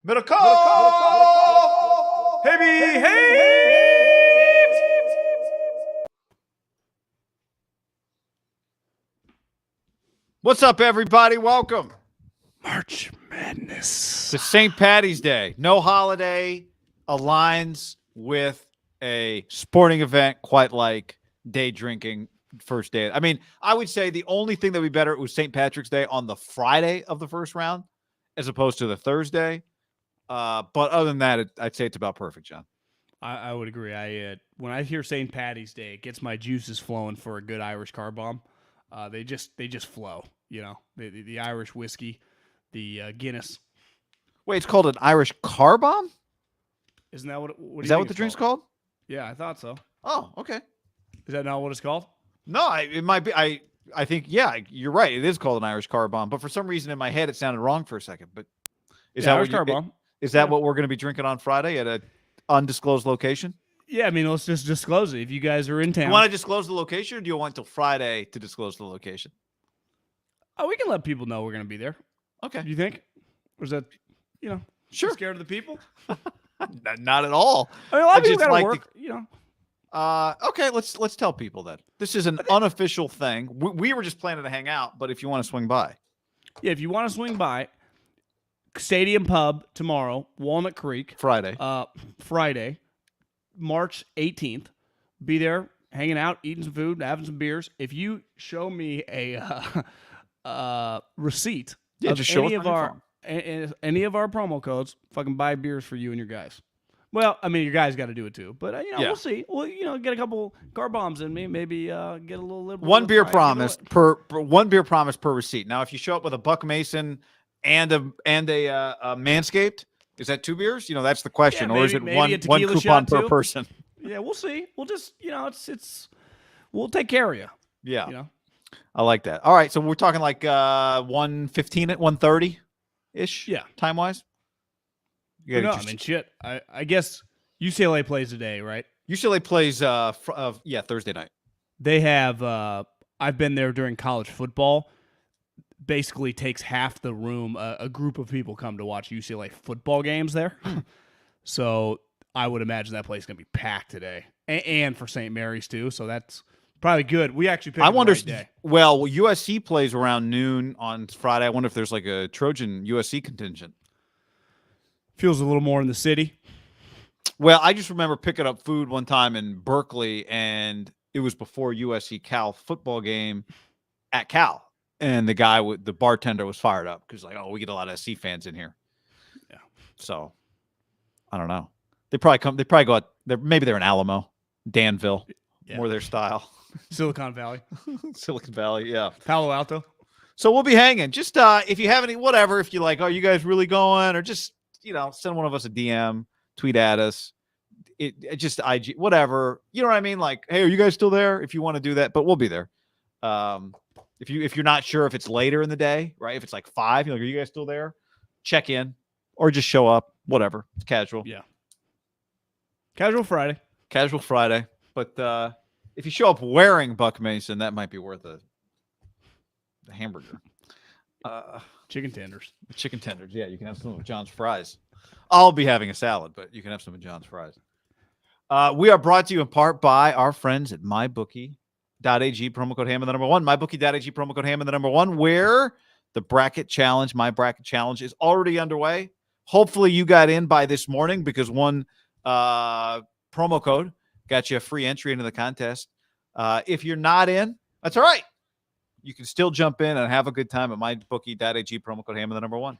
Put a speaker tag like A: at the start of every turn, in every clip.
A: Middlekauff! Hey! What's up, everybody? Welcome.
B: March Madness.
A: It's St. Patty's Day. No holiday aligns with a sporting event quite like day drinking first day. I mean, I would say the only thing that would be better was St. Patrick's Day on the Friday of the first round as opposed to the Thursday. But other than that, I'd say it's about perfect, John.
B: I would agree. When I hear St. Patty's Day, it gets my juices flowing for a good Irish car bomb. They just flow. You know, the Irish whiskey, the Guinness.
A: Wait, it's called an Irish car bomb?
B: Isn't that what?
A: Is that what the drink's called?
B: Yeah, I thought so.
A: Oh, okay.
B: Is that not what it's called?
A: No, it might be. I think, yeah, you're right. It is called an Irish car bomb. But for some reason in my head, it sounded wrong for a second. But is that
B: Irish car bomb?
A: Is that what we're going to be drinking on Friday at an undisclosed location?
B: Yeah, I mean, let's just disclose it. If you guys are in town,
A: You want to disclose the location, or do you want until Friday to disclose the location?
B: oh, we can let people know we're going to be there.
A: Okay,
B: You think? Or is that,
A: sure.
B: scared of the people?
A: Not at all.
B: I mean, a lot of
A: I
B: people
A: just
B: got to
A: like
B: work.
A: Okay, let's tell people that this is an unofficial thing. We were just planning to hang out, but if you want to swing by,
B: Yeah, if you want to swing by, Stadium Pub tomorrow, Walnut Creek.
A: Friday.
B: Friday, March 18th. Be there, hanging out, eating some food, having some beers. If you show me a receipt of
A: just show
B: any
A: us
B: of
A: on your
B: our
A: phone.
B: any of our promo codes, fucking buy beers for you and your guys. Well, I mean, your guys got to do it too, but
A: Yeah.
B: we'll see. We'll get a couple car bombs in me, maybe get a little liberal.
A: One
B: with
A: beer
B: my-
A: promised per one beer promised per receipt. Now, if you show up with a Buck Mason and a Manscaped, is that 2 beers? That's the question,
B: Yeah,
A: or is it
B: maybe
A: one
B: a tequila
A: coupon
B: shot,
A: per
B: too.
A: person?
B: Yeah, we'll see. We'll just we'll take care of you.
A: Yeah, I like that. All right, so we're talking like 1:15 at 1:30 ish.
B: Yeah.
A: time wise.
B: No, I mean, shit. I guess UCLA plays today, right?
A: UCLA plays Thursday night.
B: They have I've been there during college football. Basically takes half the room. A group of people come to watch UCLA football games there. So I would imagine that place is going to be packed today. And for St. Mary's too. So that's probably good. We actually picked
A: I wonder.
B: the right day.
A: Well, USC plays around noon on Friday. I wonder if there's like a Trojan USC contingent.
B: Feels a little more in the city.
A: Well, I just remember picking up food one time in Berkeley, and it was before USC Cal football game at Cal, and the bartender was fired up because like, oh, we get a lot of SC fans in here.
B: Yeah.
A: So I don't know. They probably go out there. Maybe they're in Alamo, Danville, more their style.
B: Silicon Valley.
A: Silicon Valley, yeah.
B: Palo Alto.
A: So we'll be hanging. Just if you have any, whatever, if you like, are you guys really going, or just send one of us a DM, tweet at us. It just IG, whatever. You know what I mean? Like, hey, are you guys still there? If you want to do that, but we'll be there. If you're not sure if it's later in the day, right? If it's like 5, you're like, are you guys still there? Check in, or just show up. Whatever. It's casual.
B: Yeah. Casual Friday.
A: Casual Friday. But if you show up wearing Buck Mason, that might be worth a hamburger.
B: Chicken tenders.
A: Chicken tenders. Yeah, you can have some of John's fries. I'll be having a salad, but you can have some of John's fries. We are brought to you in part by our friends at MyBookie.ag, promo code Hammond, the number 1. MyBookie.ag, promo code Hammond, the number 1, where the bracket challenge, my bracket challenge, is already underway. Hopefully you got in by this morning because one promo code got you a free entry into the contest. If you're not in, that's all right. You can still jump in and have a good time at MyBookie.ag, promo code Hammond, the number 1.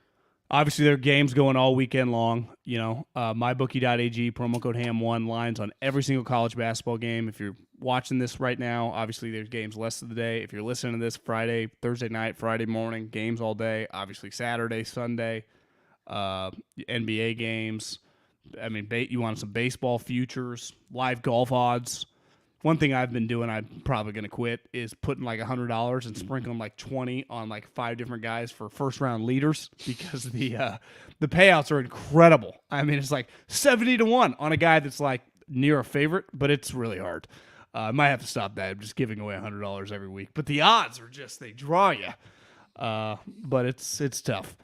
B: Obviously, there are games going all weekend long. MyBookie.ag, promo code HAM1, lines on every single college basketball game. If you're watching this right now, obviously there's games less of the day. If you're listening to this Friday, Thursday night, Friday morning, games all day. Obviously Saturday, Sunday, NBA games. I mean, you want some baseball futures, live golf odds. One thing I've been doing, I'm probably going to quit, is putting like $100 and sprinkling like 20 on like 5 different guys for first round leaders because the payouts are incredible. I mean, it's like 70-1 on a guy that's like near a favorite, but it's really hard. I might have to stop that. I'm just giving away $100 every week, but the odds are just, they draw you. But it's tough.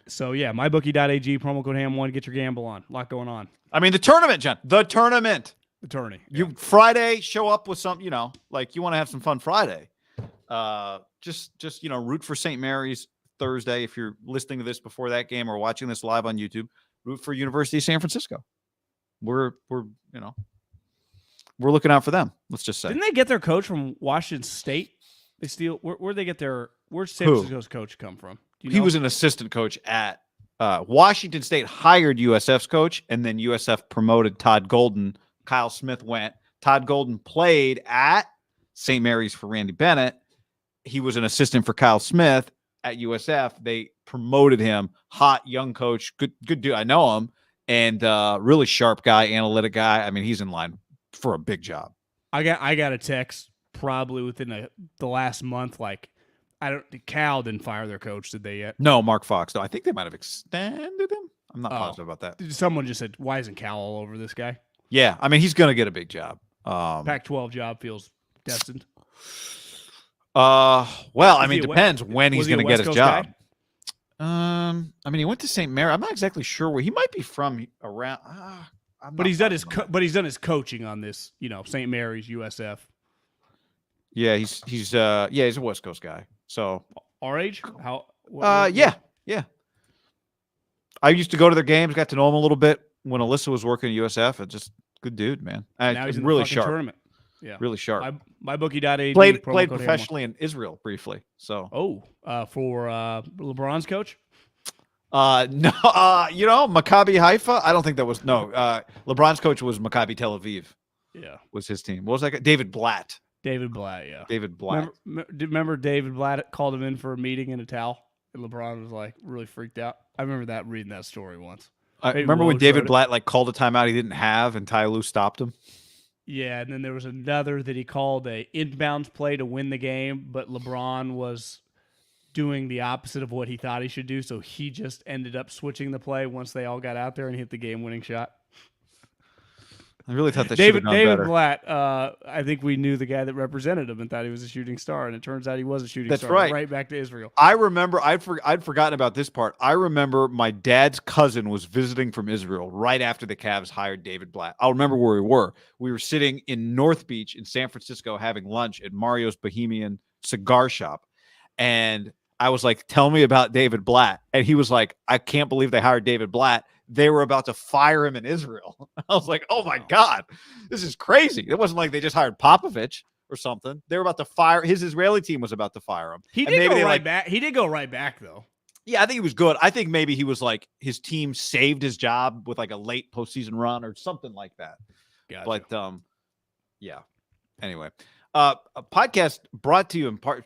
B: So, yeah, mybookie.ag, promo code ham1, get your gamble on. A lot going on.
A: I mean, the tournament, John. The tournament.
B: The tourney.
A: You Friday, show up with some, like you want to have some fun Friday. Just root for St. Mary's Thursday. If you're listening to this before that game or watching this live on YouTube, root for University of San Francisco. We're looking out for them. Let's just say.
B: Didn't they get their coach from Washington State? They steal. Where'd they get where's San Francisco's coach come from? Do you know?
A: He was an assistant coach at Washington State, hired USF's coach, and then USF promoted Todd Golden. Kyle Smith went. Todd Golden played at St. Mary's for Randy Bennett. He was an assistant for Kyle Smith at USF. They promoted him. Hot young coach, good dude. I know him, and really sharp guy, analytic guy. I mean, he's in line for a big job.
B: I got a text probably within the last month. Like, Cal didn't fire their coach, did they yet?
A: No, Mark Fox. No, I think they might have extended him. I'm not positive about that.
B: Someone just said, "Why isn't Cal all over this guy?"
A: Yeah, I mean, he's going to get a big job.
B: Pac-12 job feels destined.
A: Well, I mean, depends when he's going to get his job. I mean, he went to St. Mary. I'm not exactly sure where he might be from around.
B: But he's done his coaching on this, St. Mary's, USF.
A: Yeah, he's a West Coast guy. So
B: our age?
A: Yeah. I used to go to their games, got to know him a little bit when Alyssa was working at USF. And just good dude, man.
B: Now he's in
A: really
B: the
A: sharp
B: tournament. Yeah,
A: really sharp.
B: MyBookie.ag
A: played professionally in Israel briefly. So
B: for LeBron's coach.
A: No, Maccabi Haifa. I don't think that was LeBron's coach was Maccabi Tel Aviv.
B: Yeah,
A: was his team. What was that? David Blatt.
B: Yeah.
A: David Blatt.
B: Remember David Blatt called him in for a meeting in a towel, and LeBron was like really freaked out. I remember reading that story once.
A: I remember when David Blatt called a timeout he didn't have, and Ty Lue stopped him.
B: Yeah, and then there was another that he called a inbounds play to win the game, but LeBron was doing the opposite of what he thought he should do, so he just ended up switching the play once they all got out there and hit the game-winning shot.
A: I really thought that David better.
B: Blatt, I think we knew the guy that represented him and thought he was a shooting star, and it turns out he was a shooting star.
A: Right.
B: Right back to Israel.
A: I remember, I'd forgotten about this part. I remember my dad's cousin was visiting from Israel right after the Cavs hired David Blatt. I'll remember where we were. We were sitting in North Beach in San Francisco having lunch at Mario's Bohemian Cigar Shop, and I was like, "Tell me about David Blatt," and he was like, "I can't believe they hired David Blatt. They were about to fire him in Israel." I was like, "Oh my God, this is crazy." It wasn't like they just hired Popovich or something. They were about to fire his Israeli team was about to fire him.
B: He did go right back. He did go right back though.
A: Yeah, I think he was good. I think maybe he was like his team saved his job with like a late postseason run or something like that.
B: Gotcha.
A: But yeah. Anyway, a podcast brought to you in part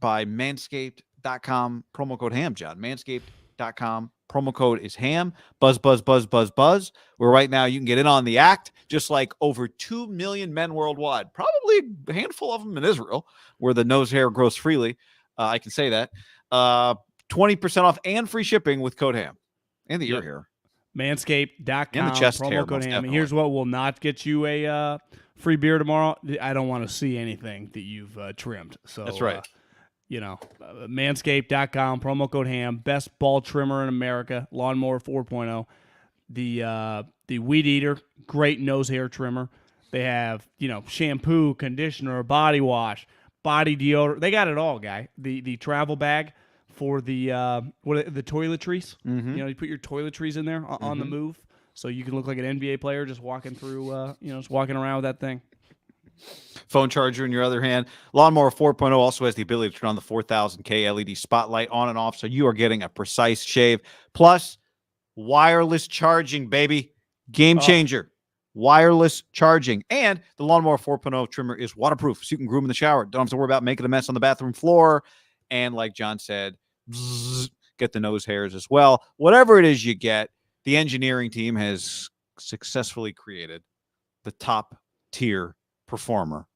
A: by Manscaped.com, promo code HAM, John. Manscaped.com. Promo code is HAM. Buzz, buzz, buzz, buzz, buzz. Where right now you can get in on the act, just like over 2 million men worldwide. Probably a handful of them in Israel, where the nose hair grows freely. I can say that. 20% off and free shipping with code HAM. And the ear hair.
B: Manscaped.com.
A: And the chest
B: promo
A: hair.
B: Code HAM.
A: Definitely.
B: Here's what will not get you a free beer tomorrow. I don't want to see anything that you've trimmed. So
A: that's right.
B: Manscaped.com, promo code HAM, best ball trimmer in America, Lawnmower 4.0. The Weed Eater, great nose hair trimmer. They have, shampoo, conditioner, body wash, body deodorant. They got it all, guy. The travel bag for the toiletries.
A: Mm-hmm.
B: You put your toiletries in there on the move, so you can look like an NBA player just walking through, just walking around with that thing.
A: Phone charger in your other hand. Lawnmower 4.0 also has the ability to turn on the 4000K LED spotlight on and off, so you are getting a precise shave. Plus, wireless charging, baby. Game changer. Wireless charging. And the Lawnmower 4.0 trimmer is waterproof, so you can groom in the shower. Don't have to worry about making a mess on the bathroom floor. And like John said, get the nose hairs as well. Whatever it is you get, the engineering team has successfully created the top tier performer.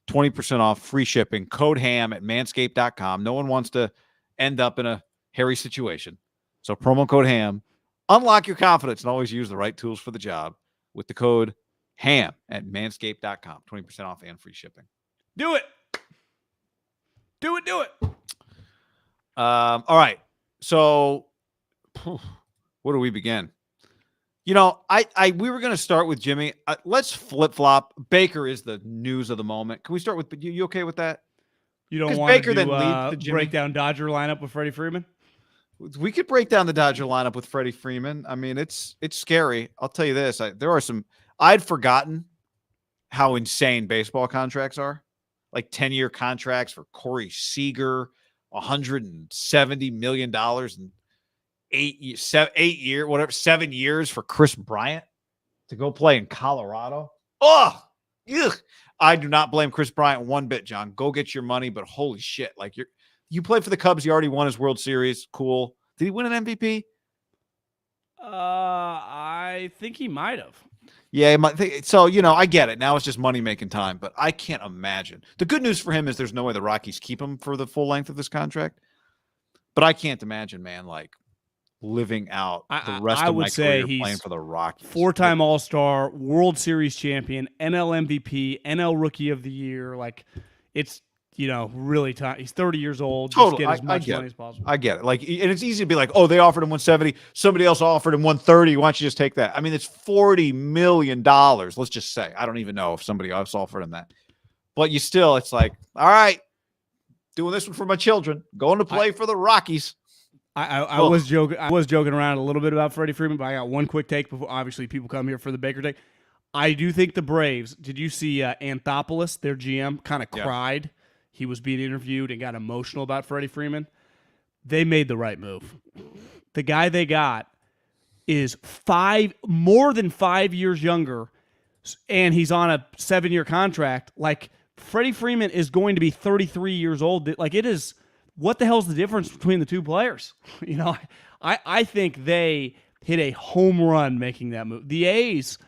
A: 20% off, free shipping, code HAM at manscaped.com. No one wants to end up in a hairy situation. So promo code HAM. Unlock your confidence and always use the right tools for the job with the code HAM at manscaped.com. 20% off and free shipping.
B: Do it. Do it.
A: All right. So Where do we begin? You know, we were going to start with Jimmy. Let's flip flop. Baker is the news of the moment. Can we start with you? Okay with that?
B: You don't
A: 'Cause
B: want
A: Baker
B: to
A: then leads to Jimmy.
B: break down Dodger lineup with Freddie Freeman?
A: We could break down the Dodger lineup with Freddie Freeman. I mean, it's scary. I'll tell you this. There are some. I'd forgotten how insane baseball contracts are. Like 10-year contracts for Corey Seager, $170 million and 7 years for Chris Bryant to go play in Colorado. Oh, ugh. I do not blame Chris Bryant one bit, John. Go get your money, but holy shit. Like you played for the Cubs. You already won his World Series. Cool. Did he win an MVP?
B: I think he might have.
A: Yeah, so, I get it. Now it's just money-making time, but I can't imagine. The good news for him is there's no way the Rockies keep him for the full length of this contract. But I can't imagine, man, like living out the rest of my career playing for the Rockies.
B: 4-time All-Star, World Series champion, NL MVP, NL Rookie of the Year. Like, it's, really time. He's 30 years old.
A: Totally.
B: Just get as much money as possible.
A: I get it. Like, and it's easy to be like, oh, they offered him 170. Somebody else offered him 130. Why don't you just take that? I mean, it's $40 million. Let's just say. I don't even know if somebody else offered him that. But it's like, all right, doing this one for my children. Going to play for the Rockies.
B: I was joking. I was joking around a little bit about Freddie Freeman, but I got one quick take before obviously people come here for the Baker take. I do think the Braves. Did you see Anthopoulos, their GM, kind of cried? He was being interviewed and got emotional about Freddie Freeman. They made the right move. The guy they got is more than 5 years younger, and he's on a 7-year contract. Like, Freddie Freeman is going to be 33 years old. Like, it is. What the hell's the difference between the two players? I think they hit a home run making that move. The A's,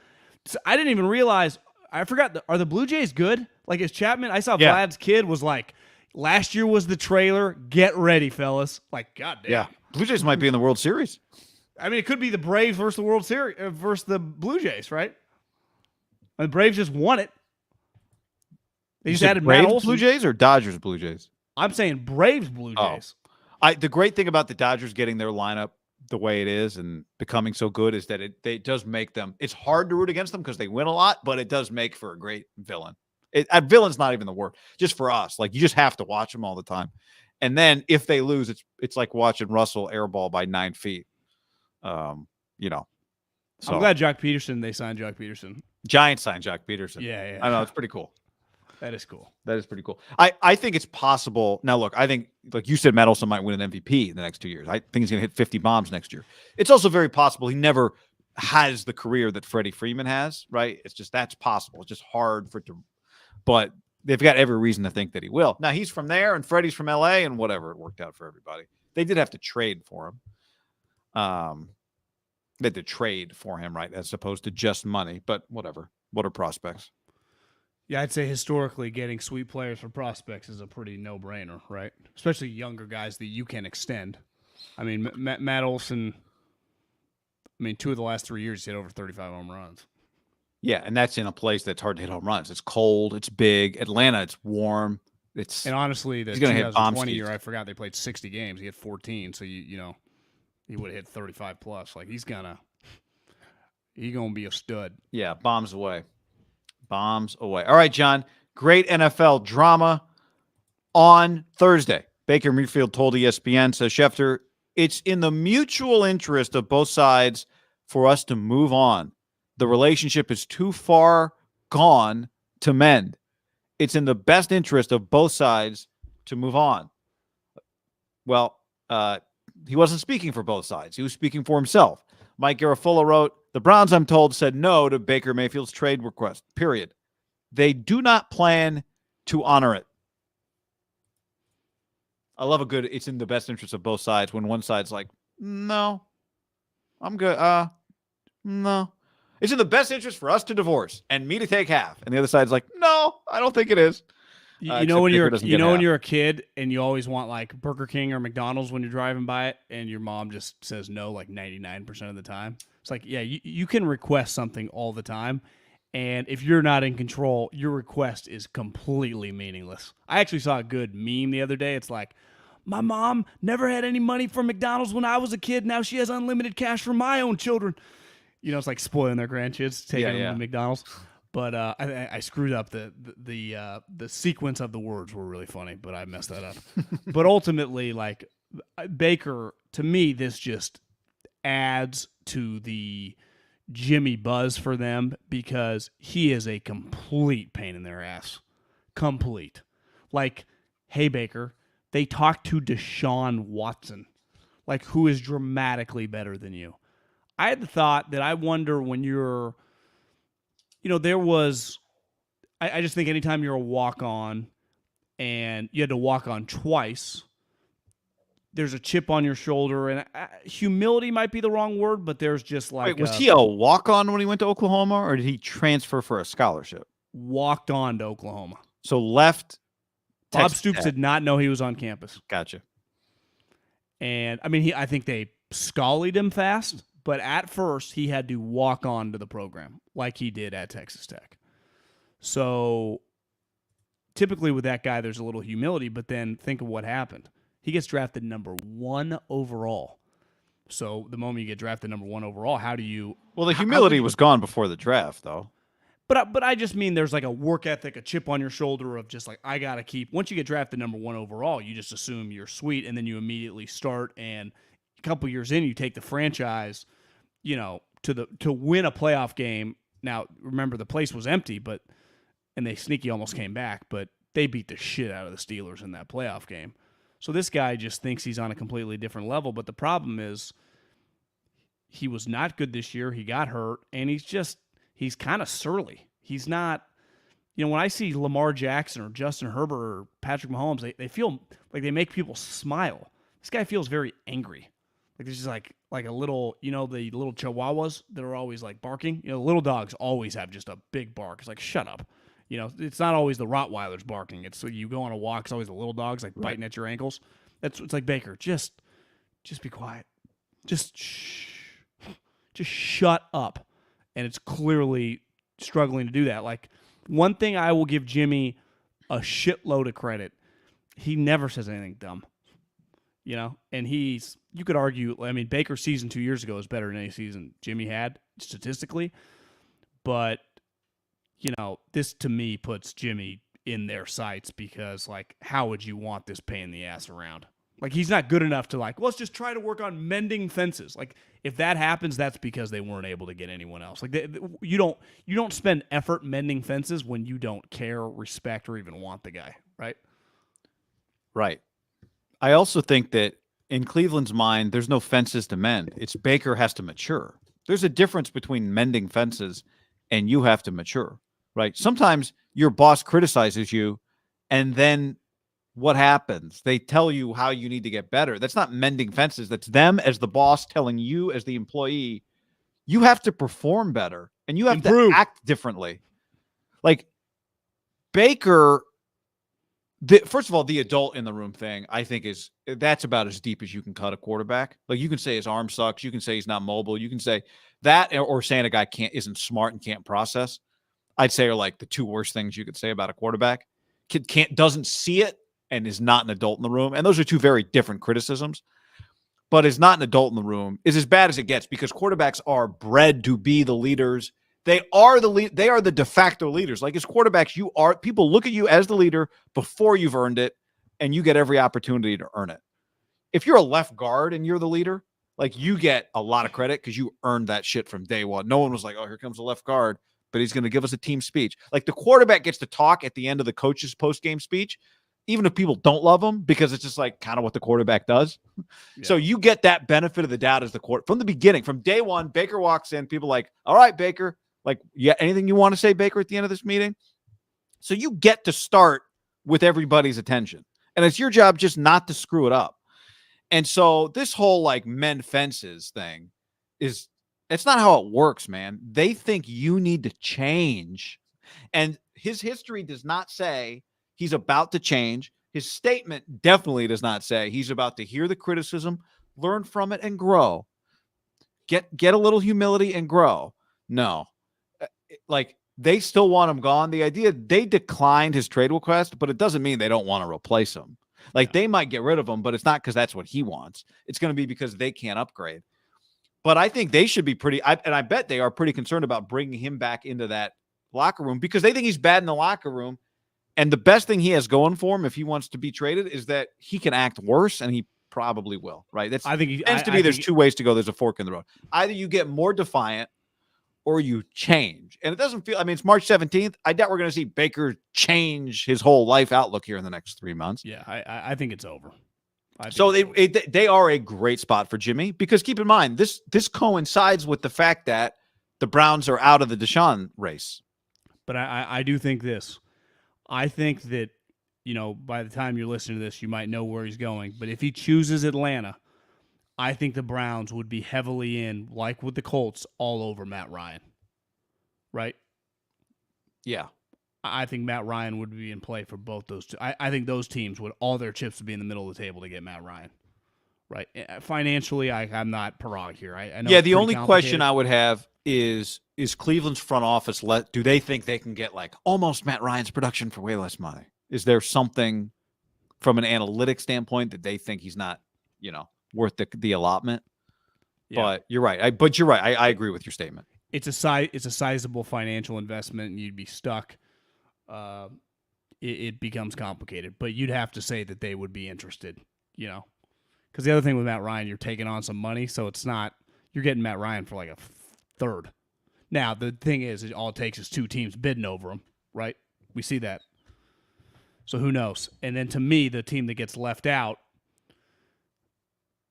B: I didn't even realize. I forgot. Are the Blue Jays good? Like, is Chapman? I saw Vlad's kid was like, last year was the trailer. Get ready, fellas. Like, goddamn.
A: Yeah, Blue Jays might be in the World Series.
B: I mean, it could be the Braves versus the World Series versus the Blue Jays, right? And the Braves just won it. They just added Matt Olson.
A: Blue Jays or Dodgers Blue Jays?
B: I'm saying Braves Blue Jays.
A: The great thing about the Dodgers getting their lineup the way it is and becoming so good is that it does make them. It's hard to root against them because they win a lot, but it does make for a great villain. Villain's not even the word. Just for us, like, you just have to watch them all the time. And then if they lose, it's like watching Russell airball by 9 feet. So
B: I'm glad they signed Jock Peterson.
A: Giants signed Jock Peterson.
B: Yeah.
A: I know, it's pretty cool.
B: That is cool.
A: That is pretty cool. I think it's possible. Now, look, I think, like you said, Matt Olson might win an MVP in the next 2 years. I think he's going to hit 50 bombs next year. It's also very possible he never has the career that Freddie Freeman has, right? It's just, that's possible. It's just hard for it to, but they've got every reason to think that he will. Now, he's from there and Freddie's from LA and whatever. It worked out for everybody. They did have to trade for him. They had to trade for him, right, as opposed to just money, but whatever. What are prospects?
B: Yeah, I'd say historically getting sweet players for prospects is a pretty no-brainer, right? Especially younger guys that you can extend. I mean, Matt Olson, 2 of the last 3 years, he's hit over 35 home runs.
A: Yeah, and that's in a place that's hard to hit home runs. It's cold. It's big. Atlanta, it's warm.
B: And honestly, the 2020 year, I forgot they played 60 games. He had 14, so he would have hit 35 plus. Like, he's gonna be a stud.
A: Yeah, bombs away. Bombs away. All right, John. Great NFL drama on Thursday. Baker Mayfield told ESPN, says Schefter, it's in the mutual interest of both sides for us to move on. The relationship is too far gone to mend. It's in the best interest of both sides to move on. Well, he wasn't speaking for both sides. He was speaking for himself. Mike Garoppolo wrote, the Browns, I'm told, said no to Baker Mayfield's trade request, period. They do not plan to honor it. I love a good, it's in the best interest of both sides when one side's like, no, I'm good. No. It's in the best interest for us to divorce and me to take half. And the other side's like, no, I don't think it is.
B: When you're a kid and you always want like Burger King or McDonald's when you're driving by it and your mom just says no like 99% of the time. It's like, yeah, you can request something all the time. And if you're not in control, your request is completely meaningless. I actually saw a good meme the other day. It's like, my mom never had any money from McDonald's when I was a kid. Now she has unlimited cash for my own children. You know, it's like spoiling their grandkids, taking them to McDonald's. But I screwed up the sequence of the words were really funny, but I messed that up. But ultimately, like Baker, to me, this just adds to the Jimmy buzz for them because he is a complete pain in their ass. Complete. Like, hey, Baker, they talked to Deshaun Watson, like, who is dramatically better than you. I had the thought that I wonder when you're, you know, there was, I just think anytime you're a walk-on and you had to walk on twice, there's a chip on your shoulder, and humility might be the wrong word, but there's just like.
A: Wait, was he a walk-on when he went to Oklahoma, or did he transfer for a scholarship?
B: Walked on to Oklahoma.
A: So left.
B: Bob Stoops did not know he was on campus.
A: Gotcha.
B: And I mean, I think they scallied him fast, but at first he had to walk on to the program like he did at Texas Tech. So typically with that guy, there's a little humility, but then think of what happened. He gets drafted number 1 overall. So the moment you get drafted number 1 overall, how do you...
A: Well, the humility was gone before the draft, though.
B: But I just mean there's like a work ethic, a chip on your shoulder of just like, I got to keep... Once you get drafted number 1 overall, you just assume you're sweet, and then you immediately start, and a couple years in, you take the franchise, you know, to win a playoff game. Now, remember, the place was empty, and they sneaky almost came back, but they beat the shit out of the Steelers in that playoff game. So this guy just thinks he's on a completely different level, but the problem is he was not good this year. He got hurt, and he's kind of surly. He's not, you know, when I see Lamar Jackson or Justin Herbert or Patrick Mahomes, they feel like they make people smile. This guy feels very angry. Like there's just like a little, you know, the little chihuahuas that are always like barking. You know, little dogs always have just a big bark. It's like, shut up. You know, it's not always the Rottweilers barking. It's so you go on a walk, it's always the little dogs like biting at your ankles. It's like, Baker, just be quiet. Just shut up. And it's clearly struggling to do that. Like, one thing I will give Jimmy a shitload of credit, he never says anything dumb. You know, and you could argue, I mean, Baker's season 2 years ago is better than any season Jimmy had statistically, but you know, this to me puts Jimmy in their sights because, like, how would you want this pain in the ass around? Like, he's not good enough to, like, let's just try to work on mending fences. Like, if that happens, that's because they weren't able to get anyone else. Like, you don't spend effort mending fences when you don't care, respect, or even want the guy, right?
A: Right. I also think that in Cleveland's mind, there's no fences to mend. It's Baker has to mature. There's a difference between mending fences and you have to mature. Right. Sometimes your boss criticizes you, and then what happens? They tell you how you need to get better. That's not mending fences. That's them as the boss telling you as the employee, you have to perform better and you have to act differently. Like Baker, first of all, the adult in the room thing, I think that's about as deep as you can cut a quarterback. Like, you can say his arm sucks. You can say he's not mobile. You can say that, or saying a guy isn't smart and can't process. I'd say are like the two worst things you could say about a quarterback. Kid doesn't see it and is not an adult in the room. And those are two very different criticisms. But is not an adult in the room is as bad as it gets because quarterbacks are bred to be the leaders. They are the de facto leaders. Like, as quarterbacks, people look at you as the leader before you've earned it, and you get every opportunity to earn it. If you're a left guard and you're the leader, like, you get a lot of credit because you earned that shit from day one. No one was like, oh, here comes the left guard, but he's going to give us a team speech. Like, the quarterback gets to talk at the end of the coach's post-game speech, even if people don't love him, because it's just like kind of what the quarterback does. Yeah. So you get that benefit of the doubt as the from the beginning, from day one. Baker walks in, people like, all right, Baker, like, yeah, anything you want to say, Baker, at the end of this meeting? So you get to start with everybody's attention, and it's your job just not to screw it up. And so this whole like mend fences thing it's not how it works, man. They think you need to change. And his history does not say he's about to change. His statement definitely does not say he's about to hear the criticism, learn from it, and grow. Get a little humility and grow. No. Like, they still want him gone. The idea, they declined his trade request, but it doesn't mean they don't want to replace him. Like they might get rid of him, but it's not because that's what he wants. It's going to be because they can't upgrade. But I think they should be and I bet they are pretty concerned about bringing him back into that locker room because they think he's bad in the locker room. And the best thing he has going for him if he wants to be traded is that he can act worse, and he probably will, right? That's,
B: I think he
A: tends to be there's two ways to go. There's a fork in the road. Either you get more defiant or you change. And it doesn't feel, I mean, it's March 17th. I doubt we're going to see Baker change his whole life outlook here in the next 3 months.
B: Yeah, I think it's over.
A: So they are a great spot for Jimmy because keep in mind, this coincides with the fact that the Browns are out of the Deshaun race.
B: But I do think this. I think that, by the time you're listening to this, you might know where he's going. But if he chooses Atlanta, I think the Browns would be heavily in, like with the Colts, all over Matt Ryan. Right?
A: Yeah.
B: I think Matt Ryan would be in play for both those two. I think those teams all their chips would be in the middle of the table to get Matt Ryan. Right? Financially, I'm not Parag here. I know.
A: Yeah, the only question I would have is Cleveland's front office do they think they can get like almost Matt Ryan's production for way less money? Is there something from an analytic standpoint that they think he's not, worth the allotment? Yeah. But you're right. I agree with your statement.
B: It's a sizable financial investment, and you'd be stuck. It becomes complicated, but you'd have to say that they would be interested, because the other thing with Matt Ryan, you're taking on some money, so it's not you're getting Matt Ryan for like a third. Now the thing is, all it takes is two teams bidding over him, right? We see that. So who knows? And then to me, the team that gets left out,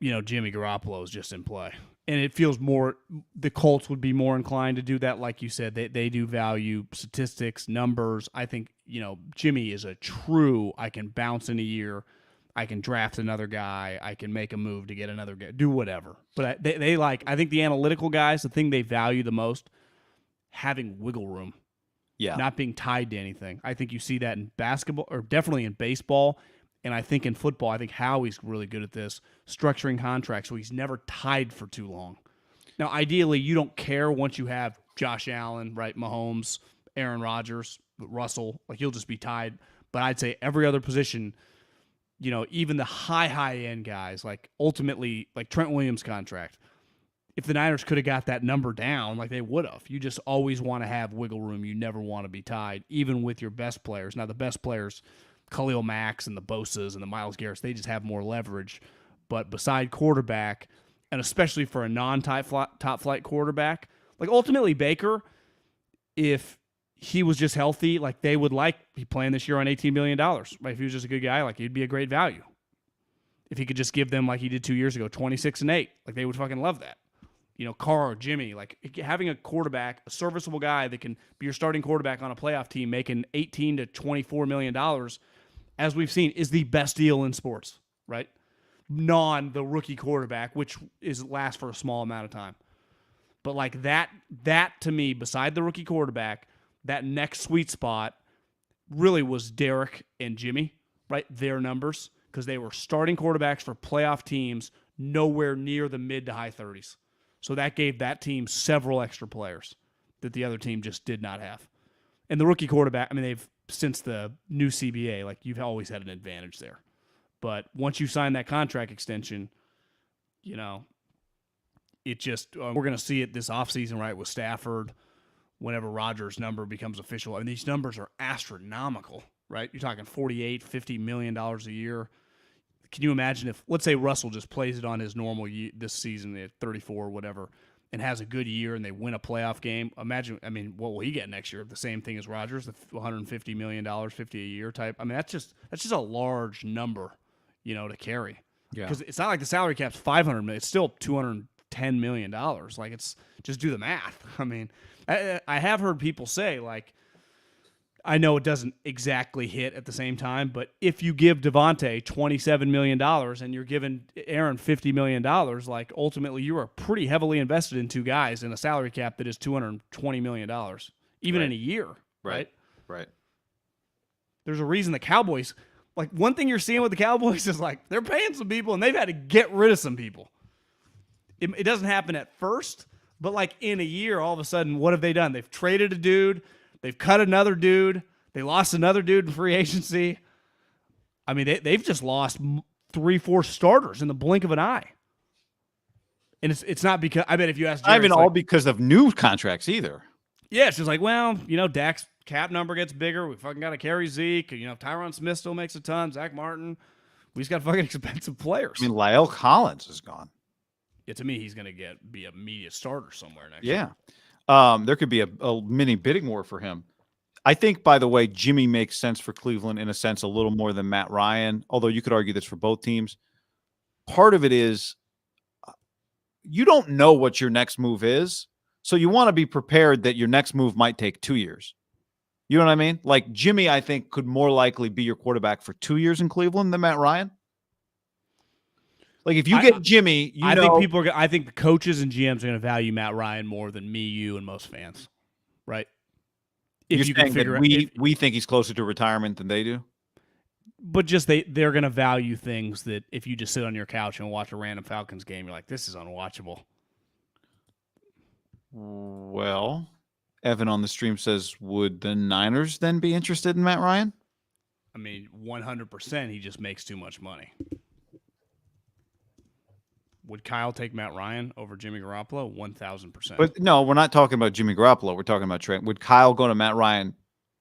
B: Jimmy Garoppolo is just in play. And it feels the Colts would be more inclined to do that. Like you said, they do value statistics, numbers. I think, Jimmy is a true, I can bounce in a year. I can draft another guy. I can make a move to get another guy, do whatever. But I think the analytical guys, the thing they value the most, having wiggle room. Yeah. Not being tied to anything. I think you see that in basketball, or definitely in baseball. And I think in football, I think Howie's really good at this, structuring contracts so he's never tied for too long. Now, ideally, you don't care once you have Josh Allen, right, Mahomes, Aaron Rodgers, Russell. Like, you'll just be tied. But I'd say every other position, even the high-end guys, like ultimately, like Trent Williams' contract, if the Niners could have got that number down, like they would have. You just always want to have wiggle room. You never want to be tied, even with your best players. Now, the best players, Khalil Max and the Bosas and the Myles Garretts, they just have more leverage. But beside quarterback, and especially for a non-top flight quarterback, like ultimately Baker, if he was just healthy, like they would be playing this year on $18 million. Right? If he was just a good guy, like he'd be a great value. If he could just give them, like he did 2 years ago, 26-8, like they would fucking love that. Carr or Jimmy, like having a quarterback, a serviceable guy that can be your starting quarterback on a playoff team making $18 to $24 million, as we've seen, is the best deal in sports, right? The rookie quarterback, which lasts for a small amount of time. But like that to me, beside the rookie quarterback, that next sweet spot really was Derek and Jimmy, right? Their numbers, because they were starting quarterbacks for playoff teams nowhere near the mid to high 30s. So that gave that team several extra players that the other team just did not have. And the rookie quarterback, I mean, they've, since the new CBA, like you've always had an advantage there. But once you sign that contract extension, it just, we're going to see it this offseason, right, with Stafford, whenever Rodgers' number becomes official. I mean, these numbers are astronomical, right? You're talking $48-50 million a year. Can you imagine if, let's say Russell just plays it on his normal year, this season at 34 or whatever, and has a good year and they win a playoff game? Imagine, I mean, what will he get next year? The same thing as Rodgers, the $150 million, $50 a year type. I mean, that's just a large number, to carry. Yeah. Because it's not like the salary cap's $500 million. It's still $210 million. Like, it's just do the math. I mean, I have heard people say, like, I know it doesn't exactly hit at the same time, but if you give Devontae $27 million and you're giving Aaron $50 million, like ultimately you are pretty heavily invested in two guys in a salary cap that is $220 million, even in a year, right?
A: Right.
B: There's a reason the Cowboys, like one thing you're seeing with the Cowboys is like they're paying some people and they've had to get rid of some people. It doesn't happen at first, but like in a year, all of a sudden, what have they done? They've traded a dude. They've cut another dude. They lost another dude in free agency. I mean, they've just lost 3-4 starters in the blink of an eye. And it's not because I bet if you ask Jerry,
A: not even all because of new contracts either.
B: Yeah, it's just like, well, Dak's cap number gets bigger. We fucking got to carry Zeke. Tyron Smith still makes a ton. Zach Martin. We just got fucking expensive players.
A: I mean, La'el Collins is gone.
B: Yeah, to me, he's going to be a media starter somewhere next year.
A: There could be a mini bidding war for him. I think, by the way, Jimmy makes sense for Cleveland in a sense a little more than Matt Ryan, although you could argue this for both teams. Part of it is you don't know what your next move is, so you want to be prepared that your next move might take 2 years. You know what I mean? Like Jimmy, I think, could more likely be your quarterback for 2 years in Cleveland than Matt Ryan. Like if you get Jimmy,
B: I think the coaches and GMs are going to value Matt Ryan more than me, you, and most fans, right?
A: If you can figure we think he's closer to retirement than they do.
B: But just they're going to value things that if you just sit on your couch and watch a random Falcons game, you're like, this is unwatchable.
A: Well, Evan on the stream says, would the Niners then be interested in Matt Ryan?
B: I mean, 100%. He just makes too much money. Would Kyle take Matt Ryan over Jimmy Garoppolo? 1,000%.
A: But no, we're not talking about Jimmy Garoppolo. We're talking about Trey. Would Kyle go to Matt Ryan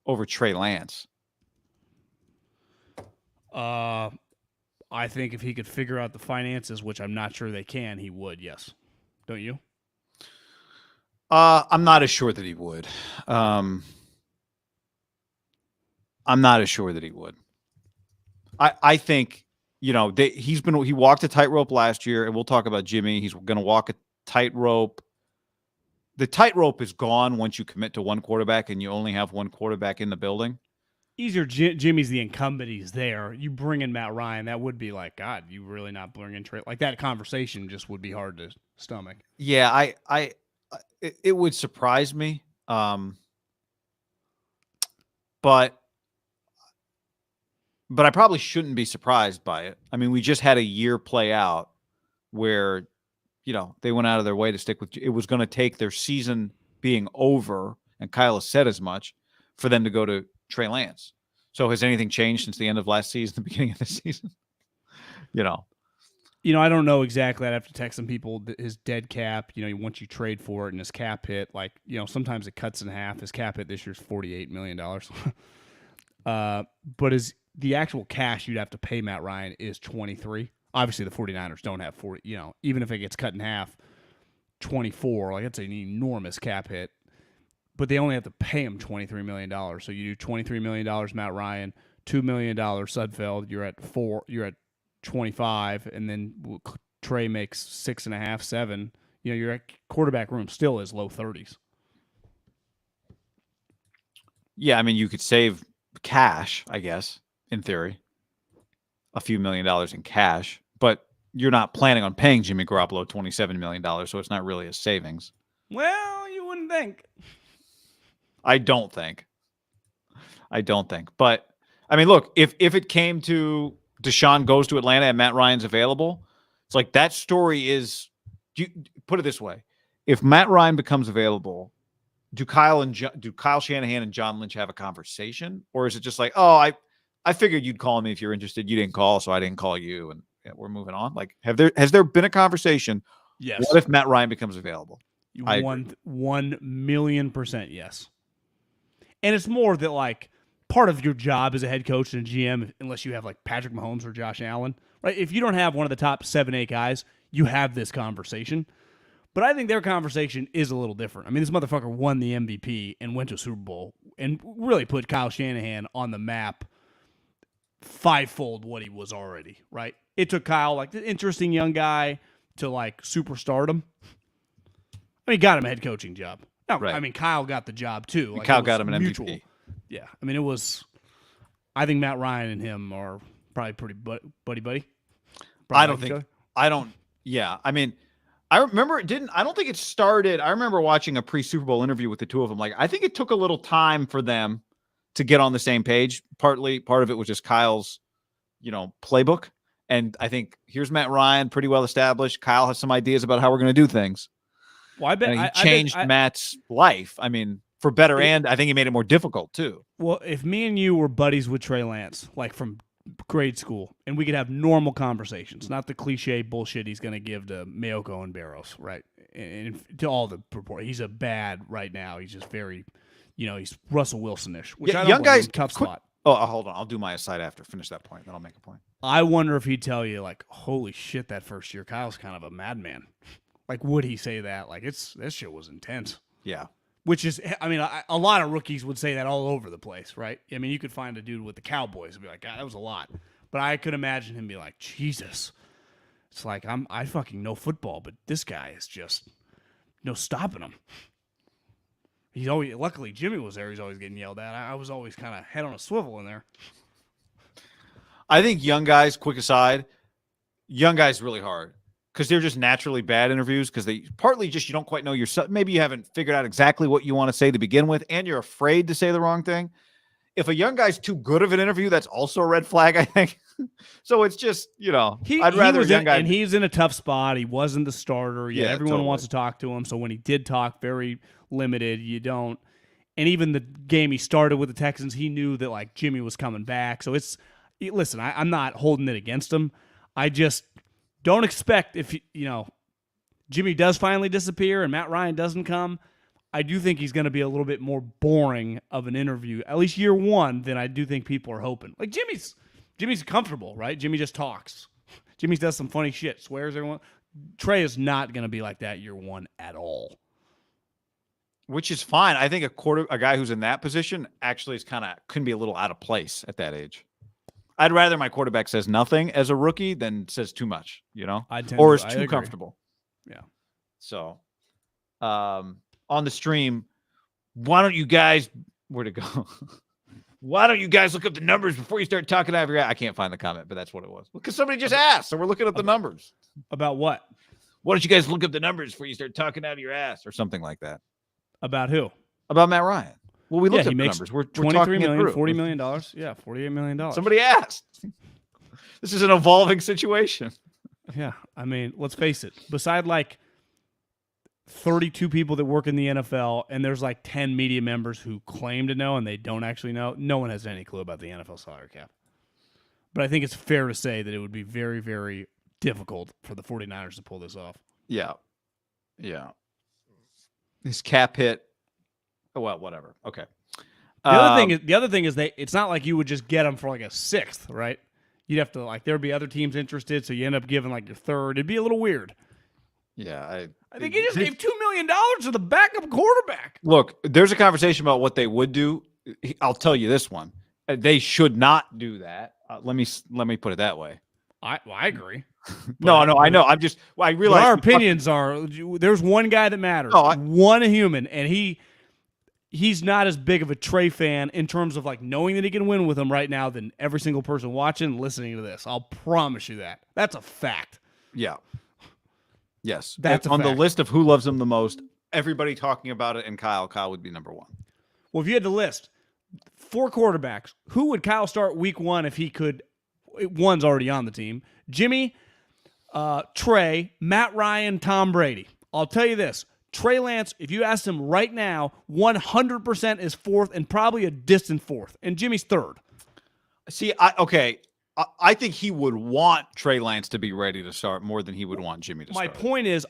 A: over Trey Lance?
B: I think if he could figure out the finances, which I'm not sure they can, he would, yes. Don't you?
A: I'm not as sure that he would. I'm not as sure that he would. I think, he walked a tightrope last year, and we'll talk about Jimmy. He's going to walk a tightrope. The tightrope is gone once you commit to one quarterback and you only have one quarterback in the building.
B: Easier. Jimmy's the incumbent. He's there. You bring in Matt Ryan, that would be like, God, you really not bringing Trey? Like that conversation just would be hard to stomach.
A: Yeah, it would surprise me. But I probably shouldn't be surprised by it. I mean, we just had a year play out where, they went out of their way to stick with it. Was going to take their season being over, and Kyle has said as much, for them to go to Trey Lance. So has anything changed since the end of last season, the beginning of this season?
B: I don't know exactly. I'd have to text some people his dead cap, once you trade for it and his cap hit, sometimes it cuts in half. His cap hit this year's $48 million. But the actual cash you'd have to pay Matt Ryan is 23. Obviously, the 49ers don't have 40. Even if it gets cut in half, 24. That's an enormous cap hit. But they only have to pay him $23 million. So you do $23 million Matt Ryan, $2 million Sudfeld. You're at 4. You're at 25, and then Trey makes 6.5, 7. Your at quarterback room still is low 30s.
A: Yeah, I mean, you could save cash, I guess, in theory, a few $1 million in cash, but you're not planning on paying Jimmy Garoppolo $27 million, so it's not really a savings.
B: Well, you wouldn't think.
A: I don't think. But, I mean, look, if it came to Deshaun goes to Atlanta and Matt Ryan's available, it's like that story is, put it this way. If Matt Ryan becomes available, do Kyle Shanahan and John Lynch have a conversation? Or is it just like, oh, I figured you'd call me if you're interested. You didn't call, so I didn't call you, and we're moving on? Like, has there been a conversation?
B: Yes.
A: What if Matt Ryan becomes available?
B: 1,000,000% yes. And it's more that, part of your job as a head coach and a GM, unless you have, Patrick Mahomes or Josh Allen, right? If you don't have one of the top 7, 8 guys, you have this conversation. But I think their conversation is a little different. I mean, this motherfucker won the MVP and went to a Super Bowl and really put Kyle Shanahan on the map fivefold what he was already, right? It took Kyle, the interesting young guy, to, superstardom. I mean, got him a head coaching job. No, right. I mean, Kyle got the job, too.
A: Kyle got him an
B: mutual.
A: MVP.
B: Yeah. I mean, I think Matt Ryan and him are probably pretty buddy.
A: I mean, I remember I don't think it started. I remember watching a pre-Super Bowl interview with the two of them. I think it took a little time for them to get on the same page. Part of it was just Kyle's, playbook. And I think here's Matt Ryan, pretty well established. Kyle has some ideas about how we're going to do things.
B: Well, I bet
A: he changed Matt's life. I mean, for better, and I think he made it more difficult too.
B: Well, if me and you were buddies with Trey Lance, from grade school, and we could have normal conversations, not the cliche bullshit he's going to give to Mayoko and Barrows, right? And to all the purport, he's a bad right now. He's just very, he's Russell Wilson-ish, which I don't
A: young guys,
B: tough spot.
A: Oh, hold on. I'll do my aside after. Finish that point, then I'll make a point.
B: I wonder if he'd tell you, like, holy shit, that first year, Kyle's kind of a madman. Like, would he say that? Like, this shit was intense.
A: Yeah.
B: Which is, I mean, a lot of rookies would say that all over the place, right? I mean, you could find a dude with the Cowboys and be like, God, that was a lot. But I could imagine him be like, Jesus. It's like, I fucking know football, but this guy is just no stopping him. He's always, luckily Jimmy was there. He's always getting yelled at. I was always kind of head on a swivel in there.
A: I think young guys, quick aside, young guys really hard because they're just naturally bad interviews because they partly just you don't quite know yourself. Maybe you haven't figured out exactly what you want to say to begin with, and you're afraid to say the wrong thing. If a young guy's too good of an interview, that's also a red flag, I think. So it's just, I'd rather a young guy.
B: And he's in a tough spot. He wasn't the starter. Yeah, everyone
A: totally
B: wants to talk to him. So when he did talk, very limited. You don't. And even the game he started with the Texans, he knew that, like, Jimmy was coming back. So listen, I'm not holding it against him. I just don't expect if, Jimmy does finally disappear and Matt Ryan doesn't come, I do think he's going to be a little bit more boring of an interview, at least year one, than I do think people are hoping. Like, Jimmy's comfortable, right? Jimmy just talks. Jimmy does some funny shit, swears everyone. Trey is not going to be like that year one at all.
A: Which is fine. I think a guy who's in that position actually can be a little out of place at that age. I'd rather my quarterback says nothing as a rookie than says too much, or is too comfortable.
B: Yeah.
A: So, on the stream, why don't you guys, where'd it go? Why don't you guys look up the numbers before you start talking out of your ass? I can't find the comment, but that's what it was. Because somebody just asked, so we're looking up the numbers.
B: About what?
A: Why don't you guys look up the numbers before you start talking out of your ass or something like that?
B: About who?
A: About Matt Ryan. Well, we looked at the numbers. We're
B: $23 million, $40 million. Yeah, $48 million.
A: Somebody asked. This is an evolving situation.
B: Yeah, I mean, let's face it. Beside like 32 people that work in the NFL, and there's like 10 media members who claim to know and they don't actually know, no one has any clue about the NFL salary cap. But I think it's fair to say that it would be very, very difficult for the 49ers to pull this off.
A: Yeah. Yeah. His cap hit. Oh, well, whatever. Okay.
B: The other thing is it's not like you would just get him for like a sixth, right? You'd have to there'd be other teams interested, so you end up giving like your third. It'd be a little weird.
A: Yeah,
B: I think he just gave $2 million to the backup quarterback.
A: Look, there's a conversation about what they would do. I'll tell you this one: they should not do that. Let me put it that way.
B: I agree.
A: No, I know. I realize
B: our opinions are. There's one guy that matters. One human, and he's not as big of a Trey fan in terms of like knowing that he can win with him right now than every single person watching and listening to this. I'll promise you that. That's a fact.
A: Yeah. Yes.
B: That's
A: on the list of who loves him the most, everybody talking about it, and Kyle would be number one.
B: Well, if you had to list 4 quarterbacks, who would Kyle start week one if he could? One's already on the team. Jimmy, Trey, Matt Ryan, Tom Brady. I'll tell you this. Trey Lance, if you asked him right now, 100% is fourth and probably a distant fourth. And Jimmy's third.
A: See, I think he would want Trey Lance to be ready to start more than he would want Jimmy to start.
B: My point is,